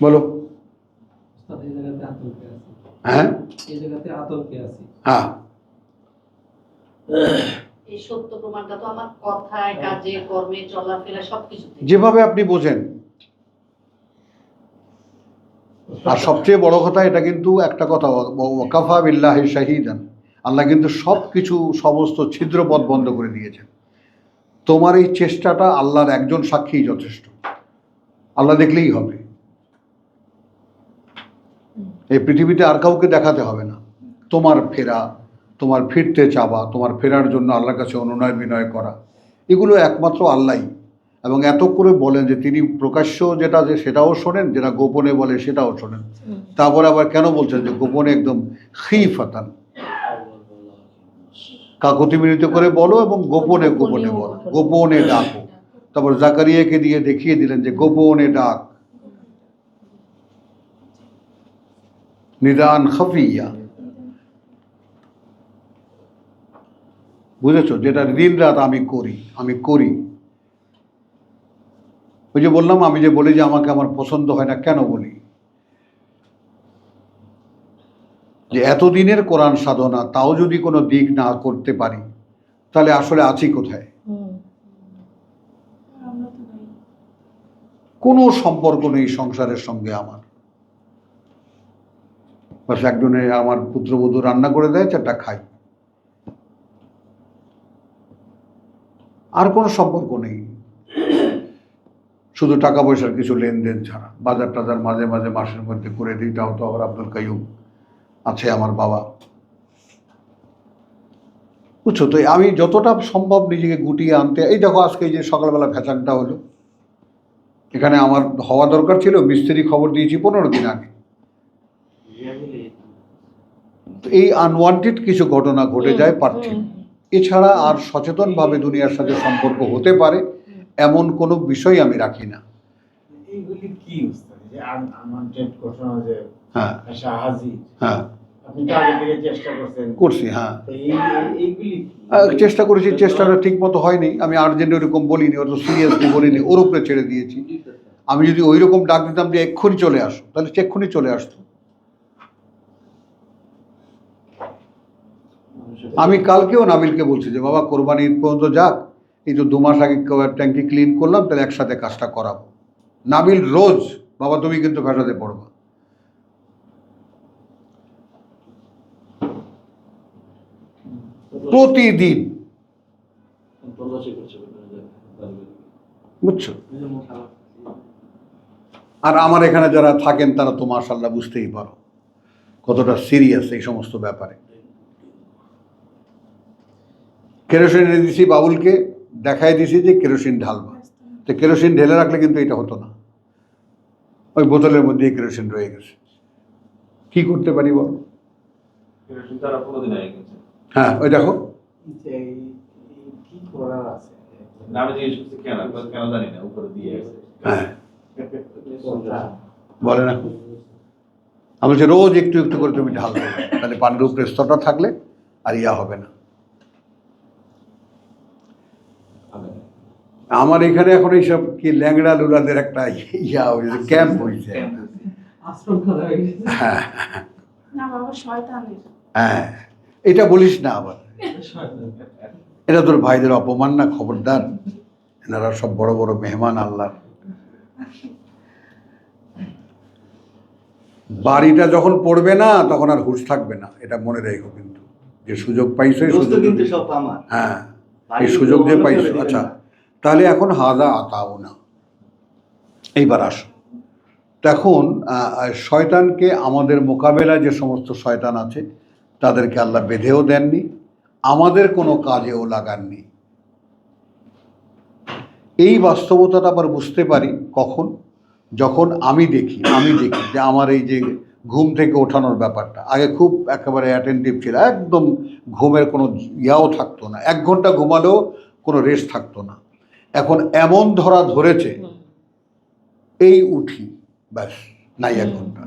বলো। এই জায়গাতে আতঙ্কে আছি, হ্যাঁ, এই জায়গাতে আতঙ্কে আছি। হ্যাঁ, এই সত্য প্রমাণটা তো আমার কথায়, কাজে, কর্মে, চলাফেরা সবকিছুতে। যেভাবে আপনি বোঝেন। আর সবচেয়ে বড় কথা, এটা কিন্তু একটা কথা, ওয়াকাফা বিল্লাহি শাহিদান, আল্লাহ কিন্তু সব কিছু সমস্ত ছিদ্রপথ বন্ধ করে দিয়েছেন। তোমার এই চেষ্টাটা আল্লাহর একজন সাক্ষী যথেষ্ট, আল্লাহ দেখলেই হবে। এই পৃথিবীতে আর কাউকে দেখাতে হবে না। তোমার ফেরা, তোমার ফিরতে চাওয়া, তোমার ফেরার জন্য আল্লাহর কাছে অনুনয় বিনয় করা, এগুলো একমাত্র আল্লাহই। এবং এত করে বলেন যে তিনি প্রকাশ্য যেটা যে সেটাও শোনেন, যেটা গোপনে বলে সেটাও শোনেন। তারপরে আবার কেন বলছেন যে গোপনে একদম খিফাতান, কাকতি মিনিত করে বলো এবং গোপনে গোপনে বলো, গোপনে ডাকো। তারপর জাকারিয়াকে দিয়ে দেখিয়ে দিলেন যে গোপনে ডাক, নিদান খাফিয়া। বুঝেছো? যেটা দিন রাত আমি করি। ওই যে বললাম, আমি যে বলি যে আমাকে আমার পছন্দ হয় না, কেন বলি? যে এতদিনের কোরআন সাধনা, তাও যদি কোনো দিক না করতে পারি, তাহলে আসলে আছি কোথায়? আমরা তো নাই। কোনো সম্পর্ক নেই সংসারের সঙ্গে আমার। বাস একজনে আমার পুত্রবধূ রান্না করে দেয়, চারটা খাই, আর কোনো সম্পর্ক নেই। শুধু টাকা পয়সার কিছু লেনদেন ছাড়া। বাজার টাজার মাঝে মাঝে মাসের মধ্যে করে দিই, তাও তো আবার আব্দুল কাইয়ুম আছে আমার বাবা, বুঝছো। তো আমি যতটা সম্ভব নিজেকে গুটিয়ে আনতে, এই দেখো আজকে এই যে সকালবেলা ভেচানটা হলো, এখানে আমার হওয়া দরকার ছিল, মিস্ত্রি খবর দিয়েছি 15 দিন আগে। তো এই আনওয়ান্টেড কিছু ঘটনা ঘটে যায় পার্থিব, এছাড়া আর সচেতনভাবে দুনিয়ার সাথে সম্পর্ক হতে পারে এমন কোনো বিষয় আমি রাখি না। এইগুলি কি উস্তাদ, যে আনওয়ান্টেড ঘটনা, যে হ্যাঁ হাজির, হ্যাঁ আপনি তো আগে থেকে চেষ্টা করছেন? করছি, হ্যাঁ তো এইগুলি কি? চেষ্টা করেছি, চেষ্টাটা ঠিক মতো হয়নি। আমি আর্জেন্ট ওরকম বলিনি, অত সিরিয়াসলি বলিনি, ওর উপরে ছেড়ে দিয়েছি। আমি যদি ওই রকম ডাক দিতাম যে এক্ষুনি চলে আসো, তাহলে সে এক্ষুনি চলে আসতো। আমি কালকেও নাবিলকে বলছি যে বাবা কোরবানি ঈদ পর্যন্ত যাক, এই তো 2 মাস আগে ট্যাঙ্কি ক্লিন করলাম, তাহলে একসাথে কাজটা করাবো। নাবিল রোজ, বাবা তুমি কিন্তু ফ্যাসাদে পড়বা। প্রতিদিন, বুঝছো। আর আমার এখানে যারা থাকেন তারা তো মাশাআল্লাহ বুঝতেই পারো কতটা সিরিয়াস এই সমস্ত ব্যাপারে। কেরোসিন এনে দিছি বাবুলকে, দেখাই দিছি যে কেরোসিন ঢালবা, তো কেরোসিন ঢেলে রাখলে কিন্তু এটা হতো না, ওই বোতলের মধ্যে কেরোসিন রয়ে গেছে। কি করতে পারি বলো? কেরোসিন তারা 15 দিন আগে গেছে। হ্যাঁ ওই দেখো, যে কি করার আছে? না, আমি জিজ্ঞেস করছি কেন, কেন জানি না, উপরে দিয়ে গেছে। হ্যাঁ বলে না, আমি বলছি রোজ একটু একটু করে তুমি ঢালবে, তাহলে পানির উপরে স্তরটা থাকলে আর ইয়া হবে না। আমার এখানে এখন এইসব কি ল্যাংড়া লুলাদের একটা ইয়া হয়েছে, ক্যাম্প হয়েছে। হ্যাঁ না বাবা, শয়তানের। হ্যাঁ এটা বলিস না আবার, এটা তোর ভাইদের অপমান না, খবরদার। এনারা সব বড় বড় মেহমান আল্লাহ। বাড়িটা যখন পড়বে না তখন আর হুঁশ থাকবে না, এটা মনে রেখো কিন্তু। যে সুযোগ পাইছো এই সুযোগ কিন্তু সব আমার। হ্যাঁ এই সুযোগ যে পাইছো। আচ্ছা তাহলে এখন হাজা আতাও না, এইবার আসো। তখন শয়তানকে, আমাদের মোকাবেলায় যে সমস্ত শয়তান আছে তাদেরকে আল্লাহ বেঁধেও দেননি, আমাদের কোনো কাজেও লাগাননি। এই বাস্তবতাটা আবার বুঝতে পারি কখন, যখন আমি দেখি যে আমার এই যে ঘুম থেকে ওঠানোর ব্যাপারটা, আগে খুব একেবারে অ্যাটেন্টিভ ছিল, একদম ঘুমের কোনো ইয়াও থাকতো না, 1 ঘন্টা ঘুমালেও কোনো রেস্ট থাকতো না। এখন এমন ধরা ধরেছে এই উঠি ব্যাস নাই 1 ঘন্টা।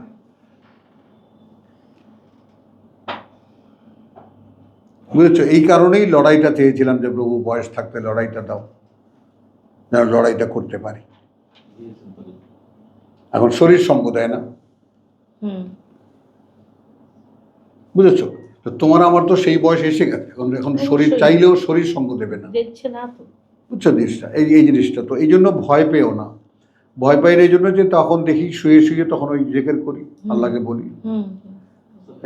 বুঝেছো, এই কারণেই লড়াইটা চেয়েছিলাম যে প্রভু বয়স থাকতে লড়াইটা দাও, যেন লড়াইটা করতে পারি। এখন শরীর সঙ্গ দেয় না, বুঝেছো। তো তোমার আমার তো সেই বয়স এসে গেছে, এখন শরীর চাইলেও শরীর সঙ্গ দেবে না, দেখছে না তো। বুঝছো জিনিসটা, এই জিনিসটা। তো এই জন্য ভয় পেও না। ভয় পাই এই জন্য যে তখন দেখি শুয়ে শুয়ে তখন ওই জিকির করি, আল্লাহকে বলি।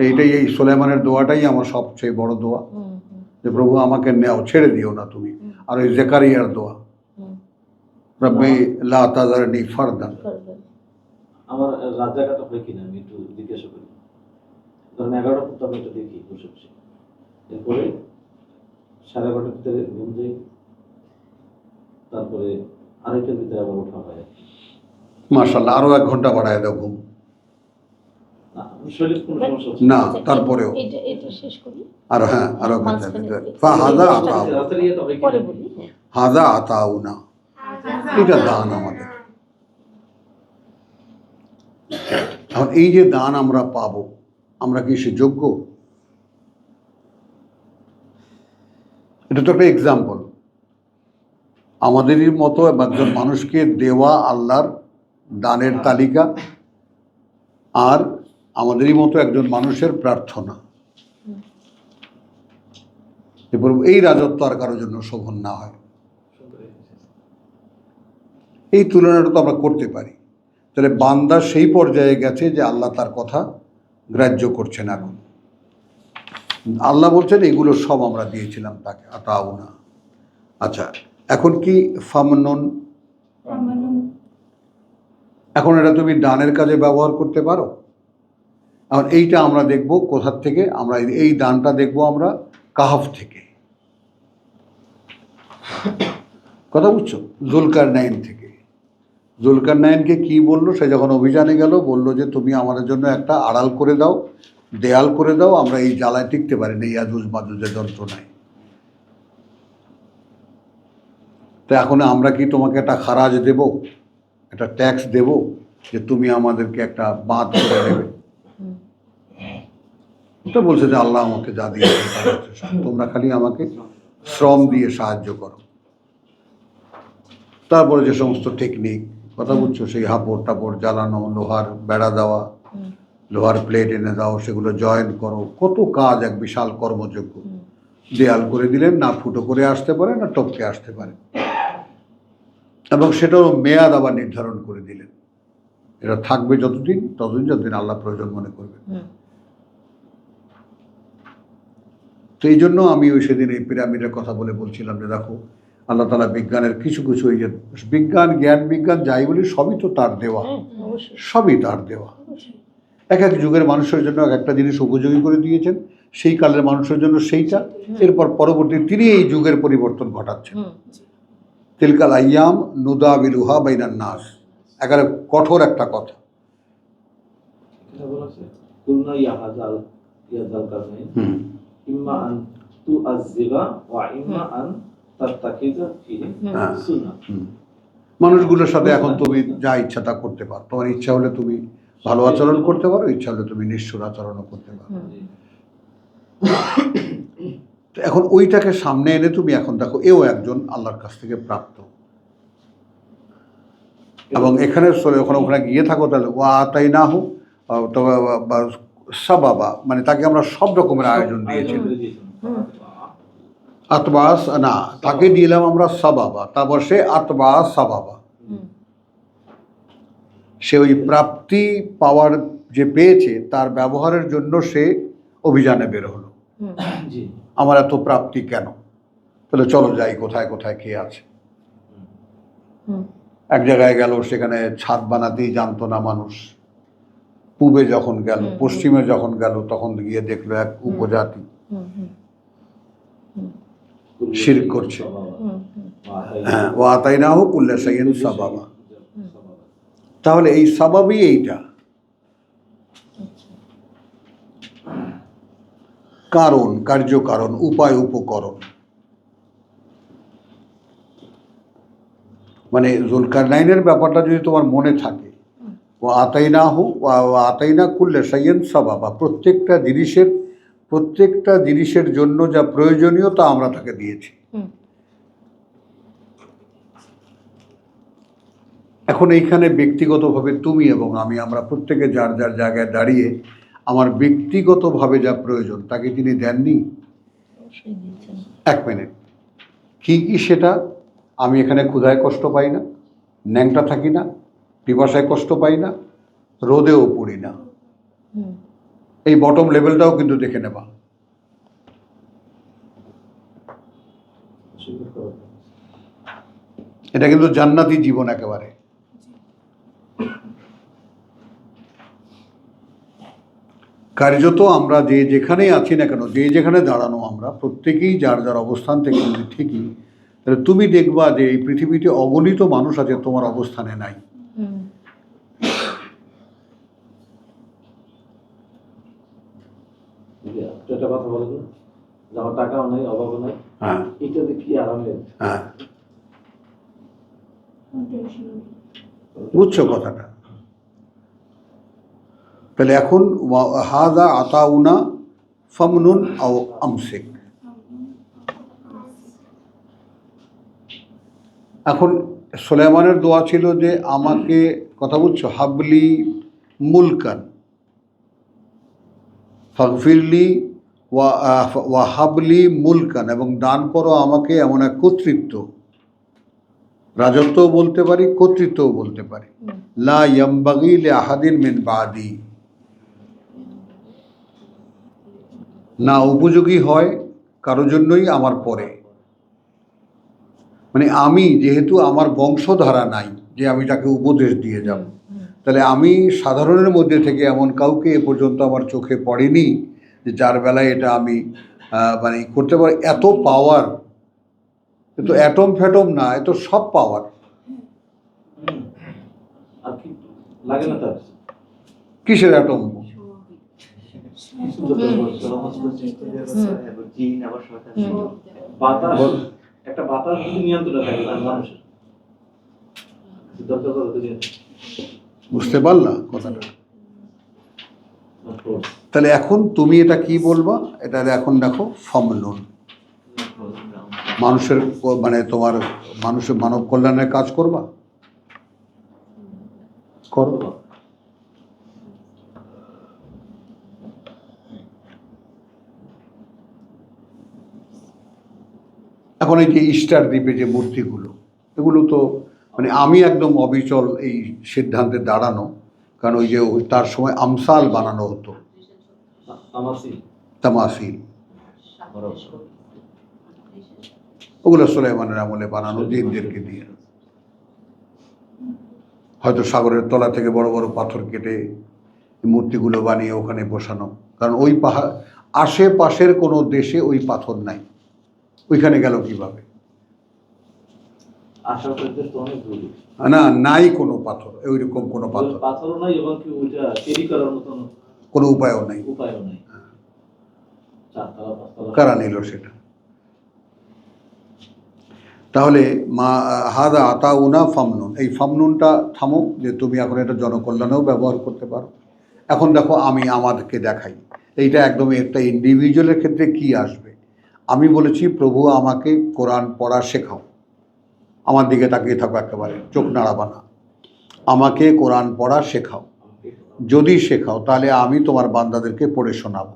এইটাই, এই সুলাইমানের দোয়াটাই আমার সবচেয়ে বড় দোয়া, যে প্রভু আমাকে নেও, ছেড়ে দিও না তুমি। আর ওই জাকারিয়ার দোয়া, রব্বি লা তাযারনি ফারদান। আমার রাত জায়গাটা হয় কিনা আমি একটু জিজ্ঞাসা করি। ধরেন 11টা পর্যন্ত আমি একটু দেখি বসে বসে, এরপরে 11:30টার ভিতরে ঘুম যাই, তারপরে আড়াইটার ভিতরে আবার ওঠা হয়। মাশাআল্লাহ, আরো 1 ঘন্টা বাড়ায় দাও ঘুম। শরীর কোনো সমস্যা হচ্ছে না তারপরেও এটা শেষ করি। আর হ্যাঁ আরো হাজা আতাউ, পরে বলি। হাজা আতাউ না, এটা দান আমাদের। এখন এই যে দান আমরা পাবো, আমরা কি সে যোগ্য? এটা তো একটা এক্সাম্পল। আমাদেরই মতো একজন মানুষকে দেওয়া আল্লাহর দানের তালিকা, আর আমাদেরই মতো একজন মানুষের প্রার্থনা। এই রাজত্ব আর কারোর জন্য শোভন না হয়, এই তুলনাটা তো আমরা করতে পারি। তাহলে বান্দা সেই পর্যায়ে গেছে যে আল্লাহ তার কথা গ্রাহ্য করছেন। এখন আল্লাহ বলছেন এগুলো সব আমরা দিয়েছিলাম তাকে, আতাও না। আচ্ছা এখন কি ফামনুন এখন এটা তুমি দানের কাজে ব্যবহার করতে পারো। এখন এইটা আমরা দেখব কোথার থেকে, আমরা এই দানটা দেখব আমরা কাহাফ থেকে, কথা বুঝছো, জুলকারনাইন থেকে। জুলকারনাইনকে কি বললো, সে যখন অভিযানে গেল বলল যে তুমি আমাদের জন্য একটা আড়াল করে দাও, দেয়াল করে দাও, আমরা এই জ্বালায় টিকতে পারি না, ইয়াজুজ মাজুজের যন্ত্রণায়। তো এখন আমরা কি তোমাকে একটা খারাজ দেব, একটা ট্যাক্স দেব যে তুমি আমাদেরকে একটা বাঁধ করে দেবে? তো বলছে যে আল্লাহ আমাকে যা দিয়েছে তা হচ্ছে সব, তোমরা খালি আমাকে শ্রম দিয়ে সাহায্য করো। তারপরে যে সমস্ত টেকনিক, কথা বুঝছো, সেই হাপড় টাপড় জ্বালানো, লোহার বেড়া দেওয়া, লোহার প্লেট এনে দাও, সেগুলো জয়েন করো, কত কাজ, এক বিশাল কর্মযোগ্য। দেয়াল করে দিলেন, না ফুটো করে আসতে পারে না টপকে আসতে পারে, এবং সেটাও মেয়াদ আবার নির্ধারণ করে দিলেন, এটা থাকবে যতদিন, যতদিন আল্লাহ প্রয়োজন মনে করবে। তো এই জন্য আমি ওই সেদিন এই পিরামিডের কথা বলছিলাম যে দেখো আল্লাহ তাআলা বিজ্ঞানের কিছু কিছু, এই যে বিজ্ঞান, জ্ঞান বিজ্ঞান যাই বলি সবই তো তার দেওয়া, সবই তার দেওয়া। এক এক যুগের মানুষের জন্য এক একটা জিনিস উপযোগী করে দিয়েছেন, সেই কালের মানুষের জন্য সেইটা, এরপর পরবর্তী তিনি এই যুগের পরিবর্তন ঘটাচ্ছেন। তিলকাল আইয়াম নুদাবিলুহা বাইনান নাস, একেবারে কঠোর একটা কথা। এটা বলা আছে কুলনা ইয়াহাজাল কারনাইন ইম্মা আন তুআযযিবা ওয়া ইম্মা আন তাত্তাকিযা ফিহি সুন্নাহ। মানুষগুলোর সাথে এখন তুমি যা ইচ্ছা তা করতে পারো, তোমার ইচ্ছা হলে তুমি ভালো আচরণ করতে পারো, ইচ্ছা হলে তুমি নিষ্ঠুর আচরণও করতে পারো। তো এখন ওইটাকে সামনে এনে তুমি এখন দেখো এও একজন আল্লাহর কাছ থেকে প্রাপ্ত, এবং এখানে ওখানে গিয়ে থাকো তাহলে ওয়া আতাইনাহু সাবাবা, মানে তাকে আমরা সব রকমের আয়োজন দিয়েছি। আতবাস না, তাকে দিলাম আমরা সাবাবা, তারপর সে আতবাস সাবাবা, সে ওই প্রাপ্তি পাওয়ার যে পেয়েছে তার ব্যবহারের জন্য সে অভিযানে বের হলো। আমার এত প্রাপ্তি কেন, তাহলে চলো যাই, কোথায় কোথায় কে আছে। এক জায়গায় গেল, সেখানে ছাদ বানাতেই জানতো না মানুষ। পূবে যখন গেল, পশ্চিমে যখন গেল, তখন গিয়ে দেখলো এক উপজাতি শিরক করছে। হ্যাঁ, ওয়া আতাইনাহু কুল্লা শাইইন সাবাবা। তাহলে এই সাবাবই এইটা, কারণ, কার্যকারণ, উপায়, উপকরণ। মানে জুলকারনাইনের ব্যাপারটা যদি তোমার মনে থাকে, ও আতাইনাহু ওয়া আতাইনা কুল্লা শাইইন সাবাবা, প্রত্যেকটা জিনিসের জন্য যা প্রয়োজনীয় তা আমরা তাকে দিয়েছি। এখন এইখানে ব্যক্তিগতভাবে তুমি এবং আমরা প্রত্যেকে যার যার জায়গায় দাঁড়িয়ে আমার ব্যক্তিগতভাবে যা প্রয়োজন তাকে তিনি দেননি? এক মিনিট, কি কি সেটা? আমি এখানে ক্ষুধায় কষ্ট পাই না, ন্যাংটা থাকি না, পিপাসায় কষ্ট পাই না, রোদেও পড়ি না। এই বটম লেভেলটাও কিন্তু দেখে নেবা। এটা কিন্তু জান্নাতি জীবন একেবারে। কার্যত আমরা যে যেখানেই আছি না কেন, যে যেখানে দাঁড়ানো, আমরা প্রত্যেকেই যার যার অবস্থান থেকে যদি ঠিকই, তাহলে তুমি দেখবা যে এই পৃথিবীতে অগণিত মানুষ আছে তোমার অবস্থানে নাই। একটা কথা বলে যে আমার টাকাও নাই, অভাবও নাই, হ্যাঁ, এটাতে কি আরামের? হ্যাঁ, বুঝছো কথাটা? তাহলে এখন হাদা আতাউনা ফামনুন আও আমসিক। এখন সুলাইমানের দোয়া ছিল যে আমাকে, কথা বুঝছো, হাবলি মুলকান ফাগফিরলি ওয়া হাবলি মুলকান, এবং দান করো আমাকে এমন এক কর্তৃত্ব, রাজত্বও বলতে পারি, কর্তৃত্বও বলতে পারি, লা ইয়ামবাগি লি আহাদিন মিন বাদি, না উপযোগী হয় কারো জন্যই আমার পরে। মানে আমি যেহেতু আমার বংশধারা নাই যে আমি তাকে উপদেশ দিয়ে যাব, তাহলে আমি সাধারণের মধ্যে থেকে এমন কাউকে এ পর্যন্ত আমার চোখে পড়েনি যে যার বেলায় এটা আমি মানে করতে পারি। এত পাওয়ার, এ তো অ্যাটম ফ্যাটম না, এ তো সব পাওয়ার। আর কি লাগে না তার? কিসের অ্যাটম? বাতাস, একটা বাতাস যদি নিয়ন্ত্রণে থাকে আর মানুষের দরকার পড়ে তো বুঝতে পারলা কথাটা? তাহলে এখন তুমি এটা কি বলবা? এটা এখন দেখো ফমনুন, মানুষের মানে তোমার মানুষের মানব কল্যাণের কাজ করবা, করো। এখন এই যে ইস্টার দ্বীপে যে মূর্তিগুলো, এগুলো তো মানে আমি একদম অবিচল এই সিদ্ধান্তে দাঁড়ানো, কারণ ওই যে তার সময় আমসাল বানানো হতো, তামাসিল, ওগুলো সুলাইমানের আমলে বানানো জিনদেরকে দিয়ে, হয়তো সাগরের তলা থেকে বড় বড় পাথর কেটে মূর্তিগুলো বানিয়ে ওখানে বসানো। কারণ ওই পাহাড় আশেপাশের কোনো দেশে ওই পাথর নাই, ওইখানে গেল কিভাবে? না, নাই কোনো পাথর, ওইরকম কোনো পাথরও নাই এবং কি ওইটা তৈরি করার মতন কোনো উপায়ও নাই। কারা নিল সেটা? তাহলে মা হাদা আতাউনা ফামনুন, এই ফামনুনটা থামো, যে তুমি এখন এটা জনকল্যাণেও ব্যবহার করতে পারো। এখন দেখো আমি আমাদেরকে দেখাই, এইটা একদমই একটা ইন্ডিভিজুয়ালের ক্ষেত্রে কি আসবে। আমি বলেছি প্রভু আমাকে কোরআন পড়া শেখাও, আমার দিকে তাকিয়ে থাকো, একেবারে চোখ নাড়াবা না। আমাকে কোরআন পড়া শেখাও, যদি শেখাও তাহলে আমি তোমার বান্দাদেরকে পড়ে শোনাবো।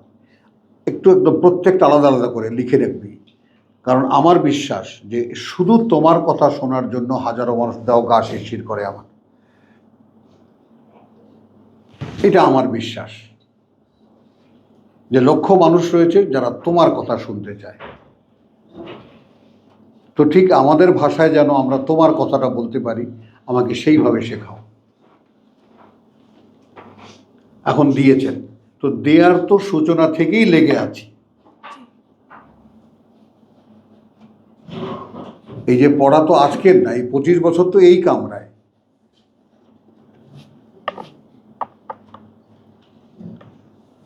একটু একদম প্রত্যেকটা আলাদা আলাদা করে লিখে রাখবি, কারণ আমার বিশ্বাস যে শুধু তোমার কথা শোনার জন্য হাজারো মানুষ দাও গা শিরশির করে আমার, এটা আমার বিশ্বাস যে লক্ষ মানুষ রয়েছে যারা তোমার কথা শুনতে চায়। তো ঠিক আমাদের ভাষায় যেন আমরা তোমার কথাটা বলতে পারি, আমাকে সেইভাবে শেখাও। এখন দিয়েছেন তো, দেয়ার তো সূচনা থেকেই লেগে আছি। এই যে পড়া তো আজকের না, এই 25 বছর তো এই কামরায়।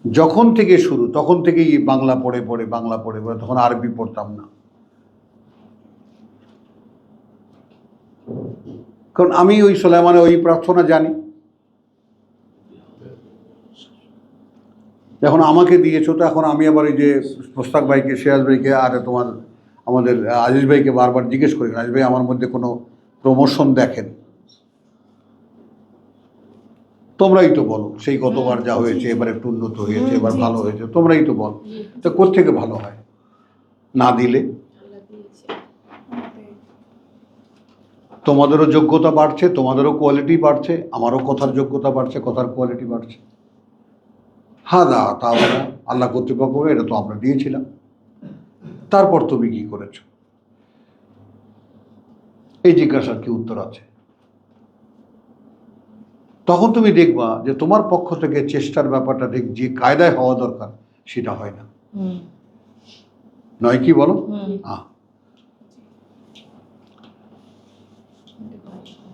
যখন থেকে শুরু তখন থেকেই বাংলা পড়ে পড়ে তখন আরবি পড়তাম না, কারণ আমি ওই সুলাইমানের ওই প্রার্থনা জানি। এখন আমাকে দিয়েছো, তো এখন আমি আবার এই যে মোস্তাক ভাইকে, সিরাজ ভাইকে আর তোমার আমাদের আজিজ ভাইকে বারবার জিজ্ঞেস করি, আজিজ ভাই আমার মধ্যে কোনো প্রমোশন দেখেন? তোমরাই তো বলো, সেই গতবার যা হয়েছে এবার একটু উন্নত হয়েছে, এবার ভালো হয়েছে, তোমরাই তো বলো। তো কোত্থেকে ভালো হয় না দিলে? তোমাদেরও যোগ্যতা বাড়ছে, তোমাদেরও কোয়ালিটি বাড়ছে, আমারও কথার যোগ্যতা বাড়ছে, কথার কোয়ালিটি বাড়ছে। হাদা তাহলে আল্লাহ কর্তৃপক্ষ, এটা তো আমরা দিয়েছিলাম। তারপর তুমি কি করেছ? এই জিজ্ঞাসার কি উত্তর আছে? তখন তুমি দেখবা যে তোমার পক্ষ থেকে চেষ্টার ব্যাপারটা ঠিক যে কায়দায় হওয়া দরকার সেটা হয় না, নয় কি বলো?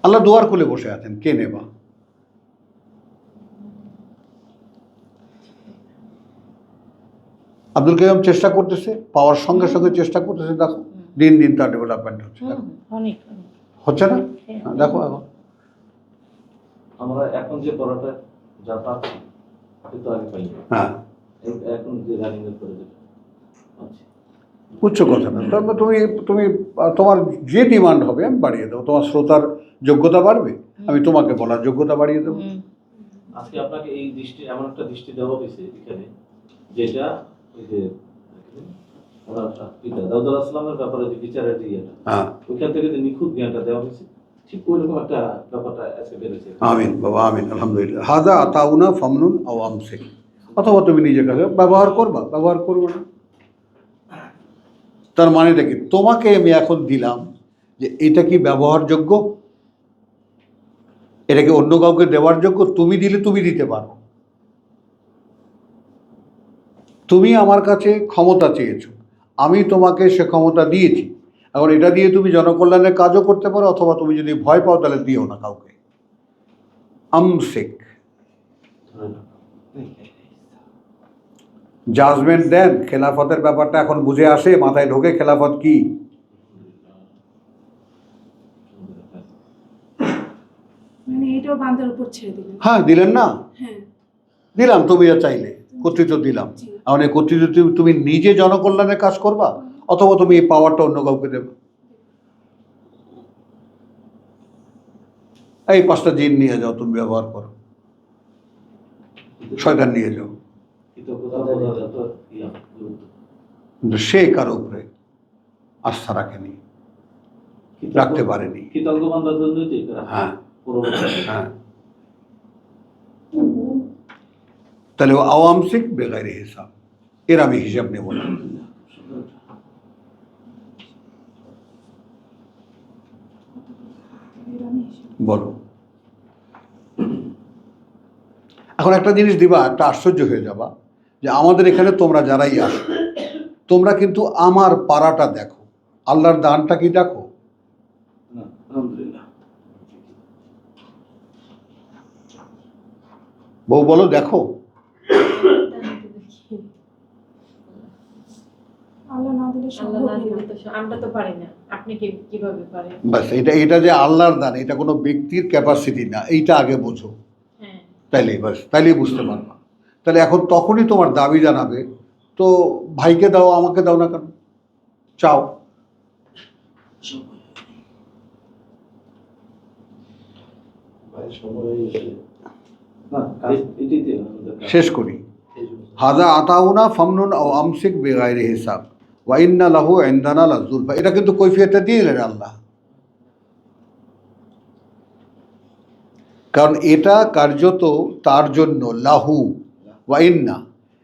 আল্লাহ দুয়ার খুলে বসে আছেন, কে নেবা? আব্দুল কাইয়ুম চেষ্টা করতেছে, পাওয়ার সঙ্গে সঙ্গে চেষ্টা করতেছে, দেখো দিন দিন তার ডেভেলপমেন্ট হচ্ছে, হচ্ছে না? দেখো এখন আমরা এখন যে পড়াটা যা পাচ্ছি তো আগে পাই না। হ্যাঁ, এখন যে রানিং এর করে উচ্চ কথা না, তবে তুমি তুমি তোমার যে ডিমান্ড হবে আমি বাড়িয়ে দেবো। তোমার শ্রোতার যোগ্যতা বাড়বে, আমি তোমাকে বলার যোগ্যতা বাড়িয়ে দেবো। আজকে আপনাকে এই দৃষ্টি, এমন একটা দৃষ্টি দেওয়া হয়েছে এখানে, যেটা ওই যে দাউদ আলাইহিস সালামের ব্যাপারে যে বিচারের যে ইয়েটা, ওইখান থেকে যে নিখুঁত জ্ঞানটা দেওয়া হয়েছে, ঠিক ওইরকম একটা ব্যাপারটা আজকে বেড়েছে। আমিন বাবা, আমিন, আলহামদুলিল্লাহ। হাদা আতাউনা ফামনুন আও আমসিক, অথবা তুমি নিজের কাছে ব্যবহার করবা, ব্যবহার করবে না। তার মানেটা কি? তোমাকে আমি এখন দিলাম যে এটা কি ব্যবহারযোগ্য, এটাকে অন্য কাউকে দেওয়ার যোগ্য? তুমি দিলে তুমি দিতে পারো। তুমি আমার কাছে ক্ষমতা চেয়েছো, আমি তোমাকে সে ক্ষমতা দিয়েছি। এখন এটা দিয়ে তুমি জনকল্যাণের কাজও করতে পারো, অথবা তুমি যদি ভয় পাও তাহলে দিও না কাউকে। আমসিক, জাজমেন্ট দেন। খেলাফতের ব্যাপারটা এখন বুঝে আসে, মাথায় ঢোকে খেলাফত কি। মানে এটাও বান্দার উপর ছেড়ে দিলেন। হ্যাঁ, দিলেন না? হ্যাঁ, দিলাম, তুমি যা চাইলে কর্তৃত্ব দিলাম। জি। এখন এই কর্তৃত্ব তুমি নিজে জনকল্যাণের কাজ করবা, অথবা তুমি এই পাওয়ারটা অন্য কাউকে দেবে। এই 5টা জিন নিয়ে যাও, তুমি ব্যবহার করো। শয়তান নিয়ে যাও। কৃতজ্ঞতা বোঝা তো কিন্তু সে কারো উপরে আস্থা রাখেনি, রাখতে পারেনি। কৃতজ্ঞ বান্দার জন্যই তো এটা। হ্যাঁ পুরো হ্যাঁ। তাহলে ও আওয়ামসিক বেগাইরে হিসাব, এর আমি হিসাব নেব না। এর আমি হিসেব- বলো। এখন একটা জিনিস দিবা, একটা আশ্চর্য হয়ে যাবা, যে আমাদের এখানে তোমরা যারাই আসো, তোমরা কিন্তু আমার পাড়াটা দেখো, আল্লাহর দানটা কি দেখো? না, আলহামদুলিল্লাহ। বউ বলো, দেখো। আল্লাহ না দিলে আল্লাহ না সম্ভবই দিলে না। তো আমরা তো পারি না, আপনি কিভাবে পারেন? বাস, এটা যে আল্লাহর দান, এটা কোনো ব্যক্তির ক্যাপাসিটি না, এইটা আগে বোঝো। হ্যাঁ, তাইলেই বাস, তাইলেই বুঝতে পারবা। তাহলে এখন তখনই তোমার দাবি জানাবে, তো ভাইকে দাও, আমাকে দাও না কেন? চাও। না, কাজ এটাই তো আমাদের কাজ। শেষ করি। হাজা আতাউনা ফামনুন আও আমসিক বেগাইরে হিসাব ওয়া ইন্না লাহু ইনদানা লাযুলফা। এটা কিন্তু কৈফিয়তটা দিয়ে দিলেন আল্লাহ, কারণ এটা কার্যত তার জন্য লাহু ওয়া ইন্না,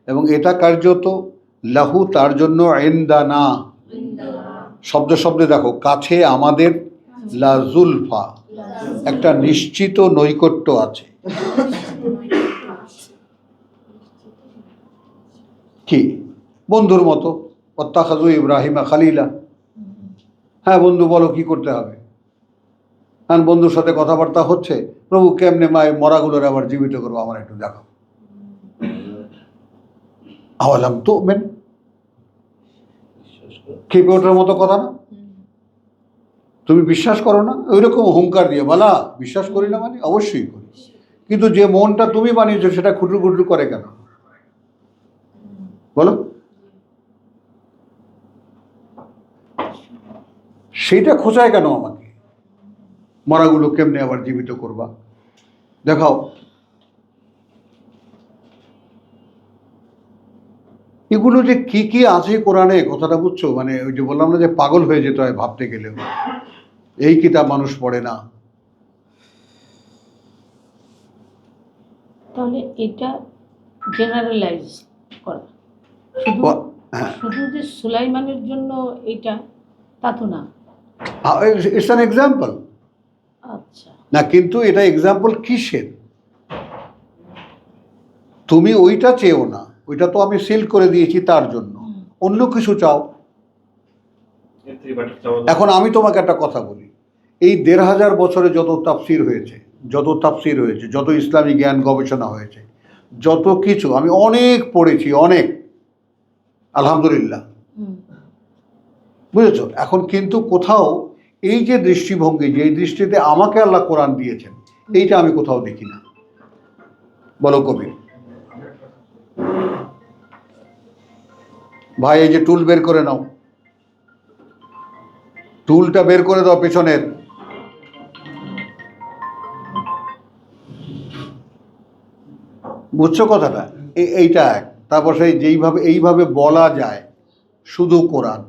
এবং এটা কার্যত লাহু তার জন্য ইনদানা। শব্দ শব্দে দেখো, কাছে আমাদের, লাযুলফা, একটা নিশ্চিত নৈকট্য আছে। কি? বন্ধুর মতো। ওয়াত্তাখাযু ইব্রাহিমা খালিলা। হ্যাঁ বন্ধু, বলো কি করতে হবে? হ্যাঁ, বন্ধুর সাথে কথাবার্তা হচ্ছে, প্রভু কেমনে মরাগুলোর আবার জীবিত করবো, আমার একটু দেখো। আওয়ালাম তো মেন, খেপে ওঠার মতো কথা না? তুমি বিশ্বাস করো না? ওইরকম হুঙ্কার দিয়ে বলা, বিশ্বাস করি না মানে অবশ্যই করি, কিন্তু যে মনটা তুমি বানিয়েছো সেটা খুটুর খুটুর করে কেন? বলো। সেইটা খোঁচায় কেন আমাকে? মরাগুলো কেমনে আবার জীবিত করবা, দেখাও। এগুলো যে কি কি আছে কোরআনে, কথাটা বুঝছো? মানে ওই যে বললাম না যে পাগল হয়ে যেতে হয় ভাবতে গেলেও। এই কিতাব মানুষ পড়ে না। তাহলে এটা জেনারেলাইজ করা, শুধু হ্যাঁ, শুধু যে সুলাইমানের জন্য এটা তা তো না। It's an example. আচ্ছা, না, কিন্তু এটা এক্সাম্পল কিসের? তুমি ওইটা চেয়েও না, ওইটা তো আমি সিল করে দিয়েছি তার জন্য। অন্য কিছু চাও। এখন আমি তোমাকে একটা কথা বলি, এই ১৫০০ বছরে যত তাফসির হয়েছে, যত ইসলামী জ্ঞান গবেষণা হয়েছে, যত কিছু আমি অনেক পড়েছি, অনেক, আলহামদুলিল্লাহ, বুঝেছো? এখন কিন্তু কোথাও এই যে দৃষ্টিভঙ্গি, যে দৃষ্টিতে আমাকে আল্লাহ কোরআন দিয়েছেন, এইটা আমি কোথাও দেখি না। বলো কবি ভাই, এই যে টুল বের করে নাও, টুলটা বের করে দাও পেছনের। বুঝছো কথাটা? এইটা এক। তারপর সেই এইভাবে বলা যায় শুধু কোরআন,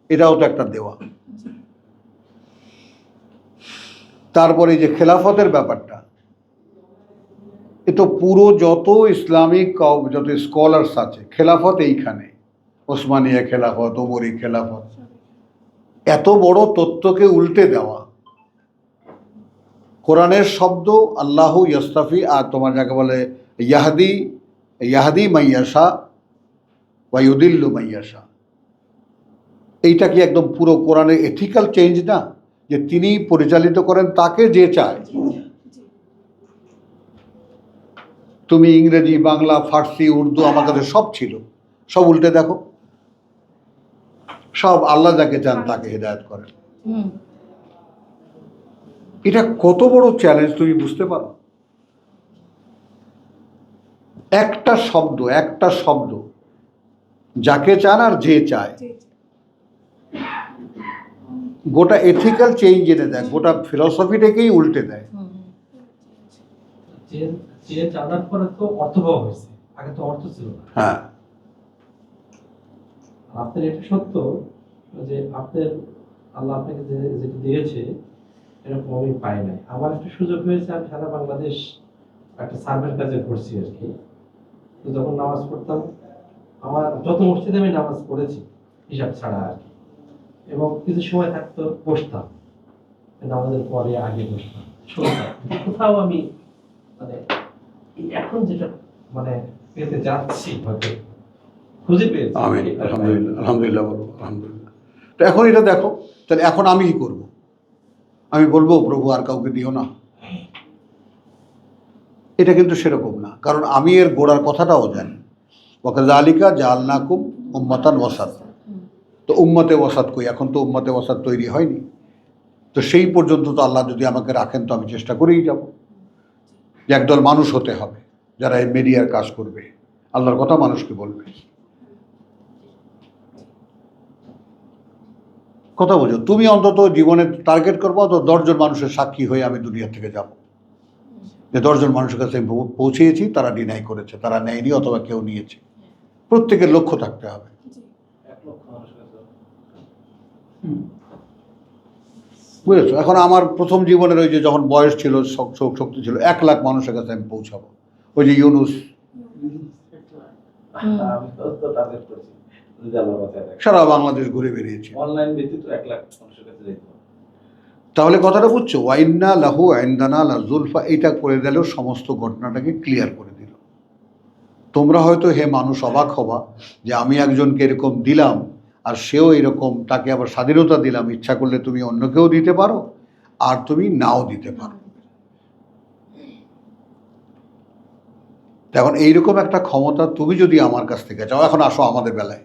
এটাও তো একটা দেওয়া। তারপরে যে খেলাফতের ব্যাপারটা, এ তো পুরো যত ইসলামিক যত স্কলার্স আছে, খেলাফত এইখানে, ওসমানিয়া খেলাফত, ওমরি খেলাফত, এত বড় তত্ত্বকে উল্টে দেওয়া, কোরআনের শব্দ আল্লাহু ইয়াস্তাফি, আর তোমার যাকে বলে ইয়াহদি মাইয়াশা ওয়া ইউদিল্লু মাইয়াশা, এইটা কি একদম পুরো কোরআনের এথিক্যাল চেঞ্জ না, যে তিনি পরিচালিত করেন তাকে যে চায়। তুমি ইংরেজি, বাংলা, ফার্সি, উর্দু আমার কাছে সব ছিল, সব উল্টে দেখো, সব আল্লাহ যাকে চান তাকে হেদায়েত করেন। এটা কত বড় চ্যালেঞ্জ তুমি বুঝতে পারো? একটা শব্দ যাকে চান আর যে চায়, গোটা এথিক্যাল চেঞ্জ এনে দেয়, গোটা ফিলসফিটাকেই উল্টে দেয়। যে জানার পরে তো অর্থবহ হয়েছে, আগে তো অর্থ ছিল না। হ্যাঁ, আপনার এটা সত্য যে আপনার আল্লাহ আপনাকে যেটা দিয়েছে এরকম আমি পাই নাই। আমার একটা সুযোগ হয়েছে, আমি সারা বাংলাদেশ একটা সার্ভের কাজে করছি আর কি। তো যখন নামাজ পড়তাম, আমার যত মসজিদে আমি নামাজ পড়েছি হিসাব ছাড়া আর কি, এবং কিছু সময় থাকতো বসতাম, নামাজের পরে আগে বসতাম, শুনতাম। কোথাও আমি মানে এখন যেটা মানে পেতে যাচ্ছি হয়তো খুঁজে পেয়েছি। আমিন, আলহামদুলিল্লাহ, আলহামদুলিল্লাহ বলো, আলহামদুলিল্লাহ। তো এখন এটা দেখো, তাহলে এখন আমি কি করব? আমি বলবো প্রভু আর কাউকে দিও না? এটা কিন্তু সেরকম না, কারণ আমি এর গোড়ার কথাটাও জানি। ওয়াকাযালিকা জাআলনাকুম উম্মাতান ওয়াসাত। তো উম্মতে ওয়াসাত কই? এখন তো উম্মতে ওয়াসাত তৈরি হয়নি। তো সেই পর্যন্ত তো আল্লাহ যদি আমাকে রাখেন তো আমি চেষ্টা করেই যাব যে একদল মানুষ হতে হবে যারা এই মিডিয়ার কাজ করবে, আল্লাহর কথা মানুষকে বলবে। কথা বোঝো? তুমি অন্তত জীবনে টার্গেট করবো তো 10 জন মানুষের সাক্ষী হয়ে আমি দুনিয়া থেকে যাব, যে 10 জন মানুষের কাছে পৌঁছেছি, তারা ডিনাই করেছে, তারা নেয়নি অথবা কেউ নিয়েছে। প্রত্যেকের লক্ষ্য থাকতে হবে। বুঝেছো? এখন আমার প্রথম জীবনের ওই যে যখন বয়স ছিল, শক্তি ছিল, 1 লাখ মানুষের কাছে আমি পৌঁছাবো। ওই যে ইউনুস সারা বাংলাদেশ ঘুরে বেরিয়েছে, অনলাইন ব্যতীত 1 লাখ মানুষের কাছে যেতে হবে। তাহলে কথাটা বুঝছো? ওয়াইন্না লাহু ইনদানা লাযুলফা, এটা করে দিলেও সমস্ত ঘটনাটাকে ক্লিয়ার করে দিল। তোমরা হয়তো হে মানুষ অবাক হবা যে আমি একজনকে এরকম দিলাম আর সেও এরকম, তাকে আবার স্বাধীনতা দিলাম, ইচ্ছা করলে তুমি অন্যকেও দিতে পারো আর তুমি নাও দিতে পারো। এখন এইরকম একটা ক্ষমতা তুমি যদি আমার কাছ থেকে চাও, এখন আসো আমাদের বেলায়,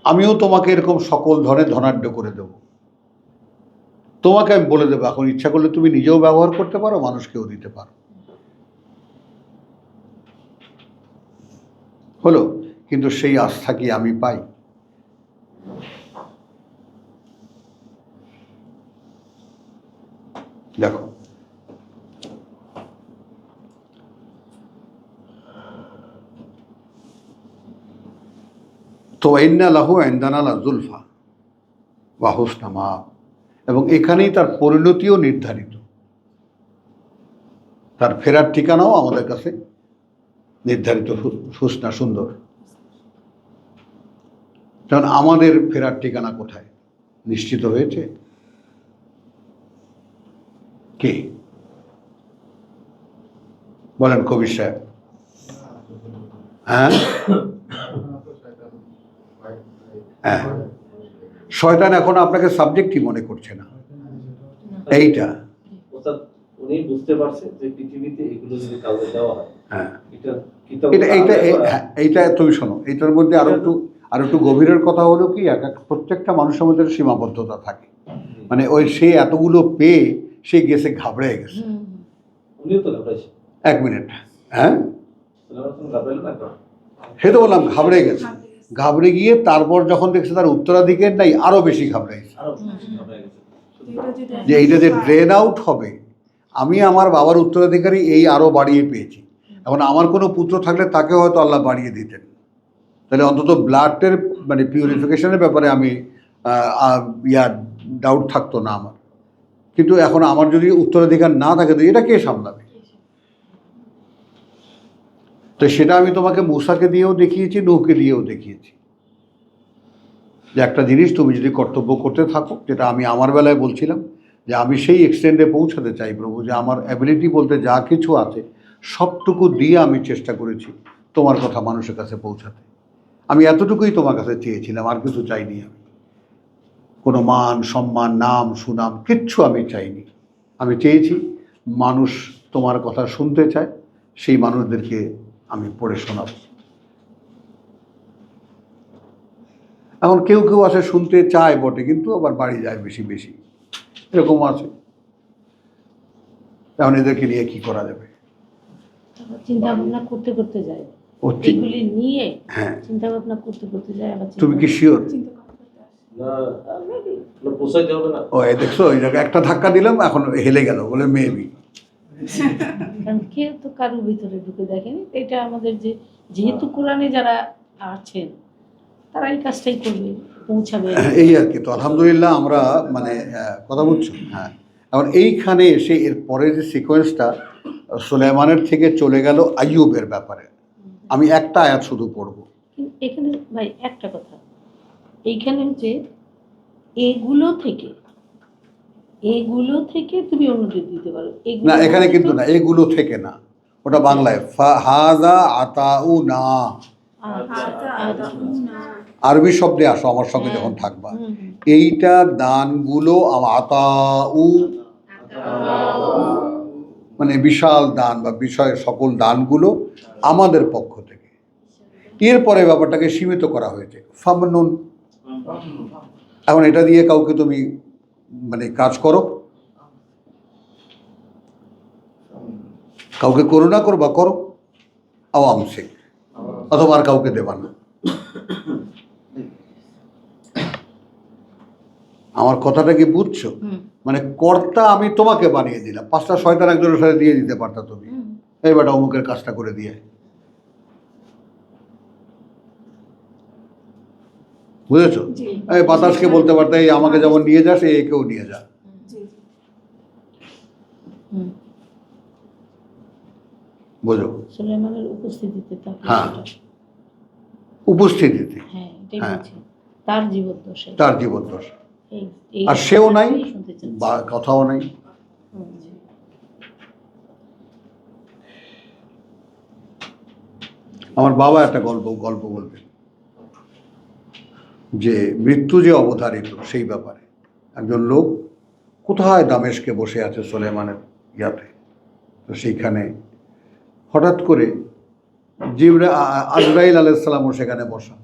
আমিও তোমাকে এরকম সকল ধরনের ধনাঢ্য করে দেব। তোমাকে আমি বলে দেবো এখন ইচ্ছা করলে তুমি নিজেও ব্যবহার করতে পারো, মানুষকেও দিতে পারো। হলো, কিন্তু সেই আস্থা কি আমি পাই? দেখো, তো ইন্না লাহু ইনদানা লাযুলফা ওয়া হুসনা মাআব, এবং এখানেই তার পরিণতিও নির্ধারিত, তার ফেরার ঠিকানাও আমাদের কাছে নির্ধারিত, হুসনা, সুন্দর। কারণ আমাদের ফেরার ঠিকানা কোথায় নিশ্চিত হয়েছে? কে বলেন কবির সাহেব? হ্যাঁ, হ্যাঁ, শয়তান এখন আপনাকে সাবজেক্টই মনে করছে না। এইটা উনি বুঝতে পারছে যে পৃথিবীতে এগুলো যদি কাউকে দেওয়া হয়, হ্যাঁ, এটা এইটা তুমি শোনো, এইটার মধ্যে আরো একটু গভীরের কথা হলো কি, প্রত্যেকটা মানুষের মধ্যে সীমাবদ্ধতা থাকে। মানে ওই সে এতগুলো পেয়ে সে গেছে ঘাবড়ে গেছে। উনিও তো ঘাবড়াইছে। 1 মিনিট, হ্যাঁ, ঘাবড়াইলো না? সে তো বললাম ঘাবড়ে গেছে, ঘাবড়ে গিয়ে তারপর যখন দেখছে তার উত্তরাধিকার নাই, আরো বেশি ঘাবড়াইছে আরো ঘাবড়াই গেছে। যে এইটা যে ড্রেন আউট হবে। আমি আমার বাবার উত্তরাধিকারী এই আরো বাড়িয়ে পেয়েছি, এখন আমার কোনো পুত্র থাকলে তাকে হয়তো আল্লাহ বাড়িয়ে দিতেন, তাহলে অন্তত ব্লাডের মানে পিউরিফিকেশনের ব্যাপারে আমি ডাউট থাকতো না আমার। কিন্তু এখন আমার যদি উত্তরাধিকার না থাকে তো এটা কে সামলাবে? তো সেটা আমি তোমাকে মূসাকে দিয়েও দেখিয়েছি, নূহকে দিয়েও দেখিয়েছি, যে একটা জিনিস তুমি যদি কর্তব্য করতে থাকো, যেটা আমি আমার বেলায় বলছিলাম, যে আমি সেই এক্সটেন্ডে পৌঁছাতে চাই প্রভু, যে আমার অ্যাবিলিটি বলতে যা কিছু আছে সবটুকু দিয়ে আমি চেষ্টা করেছি তোমার কথা মানুষের কাছে পৌঁছাতে। আমি এতটুকুই তোমার কাছে চেয়েছিলাম, আর কিছু চাইনি। আমি কোনো মান সম্মান নাম সুনাম কিচ্ছু আমি চাইনি। আমি চেয়েছি মানুষ তোমার কথা শুনতে চায়, সেই মানুষদেরকে আমি পড়ে শোনাবো। এখন কেউ কেউ আসে শুনতে চায় বটে, কিন্তু আবার বাড়ি যায় বেশি বেশি, এরকম আছে। এখন এদেরকে নিয়ে কি করা যাবে? চিন্তা ভাবনা করতে করতে যায়, ও ঠিক। এগুলি নিয়ে হ্যাঁ, চিন্তা ভাবনা করতে করতে যায়। আবার তুমি কি শিওর? চিন্তা করতে করতে আসে। না না পোষাইতে হবে না। ও এই দেখছো, ওই জায়গায় একটা ধাক্কা দিলাম, এখন হেলে গেল, বলে মেবি। কারণ কেউ তো কারোর ভিতরে ঢুকে দেখেনি। এটা আমাদের যেহেতু কোরআনে যারা আছেন তারা এই কাজটাই করবে, পৌঁছাবে। এই আর কি। তো আলহামদুলিল্লাহ আমরা মানে কথা বলছো। হ্যাঁ, এখন এইখানে এসে এর পরে যে সিকোয়েন্সটা সুলাইমানের থেকে চলে গেল আইয়ুবের ব্যাপারে, আমি একটা আয়াত শুধু পড়বো। কিন্তু এখানে ভাই একটা কথা, এইখানে হচ্ছে এগুলো থেকে তুমি অন্যদের দিতে পারো। না, এখানে কিন্তু না, এগুলো থেকে না, ওটা বাংলায় হাযা আতাউ না। আরবি শব্দে আসো আমার সঙ্গে যখন থাকবা, এইটা দানগুলো আতাউ মানে বিশাল দান বা বিষয়ের সকল দানগুলো আমাদের পক্ষ থেকে। এরপরে ব্যাপারটাকে সীমিত করা হয়েছে, ফামনুন। এখন এটা দিয়ে কাউকে তুমি মানে কাজ করো, কাউকে করুণা করবা করো, আওয়ামসিক, অথবা আর কাউকে দেবা না। আমার কথাটা কি বুঝছো? মানে কর্তা আমি তোমাকে বানিয়ে দিলাম, 5টা শয়তান একজনের সাথে দিয়ে দিতে পারতা তুমি, এই বেটা অমুকের কাজটা করে দিয়ে। বুঝেছো? জি। এই বাতাসকে বলতে পারতে এই আমাকে যেমন নিয়ে যাস একেও নিয়ে যা। জি, জি। বোঝো? সুলাইমানের উপস্থিতিতে তাকে হ্যাঁ। সেটা- উপস্থিতিতে হ্যাঁ, এটাই হ্যাঁ। বলছি, তার জীবদ্দশা। তার জীবদ্দশ, এই আর সেও নাই শুনতে চাচ্ছি। বা কথাও নাই। আমার বাবা একটা গল্প বলবেন, যে মৃত্যু যে অবধারিত সেই ব্যাপারে। একজন লোক কোথায় দামেশকে বসে আছে সুলাইমানের ইয়াতে, তো সেইখানে হঠাৎ করে আজরাইল আলাইহিস সালামও সেখানে বসা।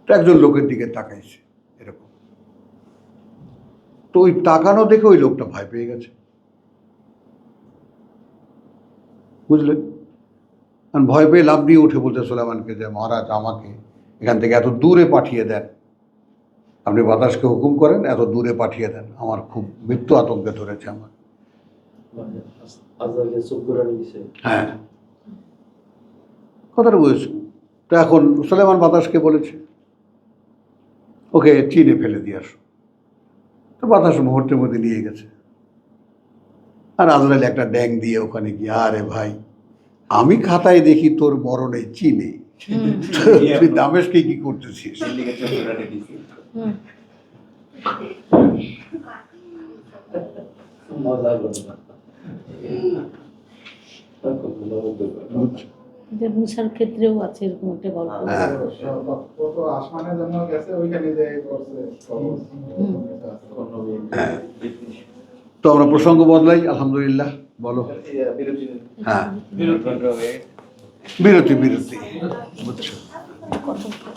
তো একজন লোকের দিকে তাকাইছে এরকম, তো ওই তাকানো দেখে ওই লোকটা ভয় পেয়ে গেছে, বুঝলেন? কারণ ভয় পেয়ে লাফ দিয়ে উঠে বলতে সুলাইমানকে যে মহারাজ আমাকে এখান থেকে এত দূরে পাঠিয়ে দেন, আপনি বাতাসকে হুকুম করেন এত দূরে পাঠিয়ে দেন, আমার খুব মৃত্যু আতঙ্কে ধরেছে আমার। মানে আজরাইল চুপ করে দিছে। হ্যাঁ, কথাটা বুঝেছো? তো এখন সুলাইমান বাতাসকে বলেছে ওকে চিনে ফেলে দিয়ে আসো। তো বাতাস মুহূর্তের মধ্যে নিয়ে গেছে, আর আজরাইল একটা ড্যাং দিয়ে ওখানে গিয়ে, আরে ভাই আমি খাতায় দেখি তোর মরণে চিনে, তুই দামেশকে কি করতেছিস? মজা করবে। যে মুসার ক্ষেত্রেও আছে এরকম একটা গল্প। হ্যাঁ। কত আসমানের জন্য গেছে ওইখানে যে করছে হ্যাঁ, তো আমরা প্রসঙ্গ বদলাই, আলহামদুলিল্লাহ। বলো। হ্যাঁ, বিরতি বুঝছো। কত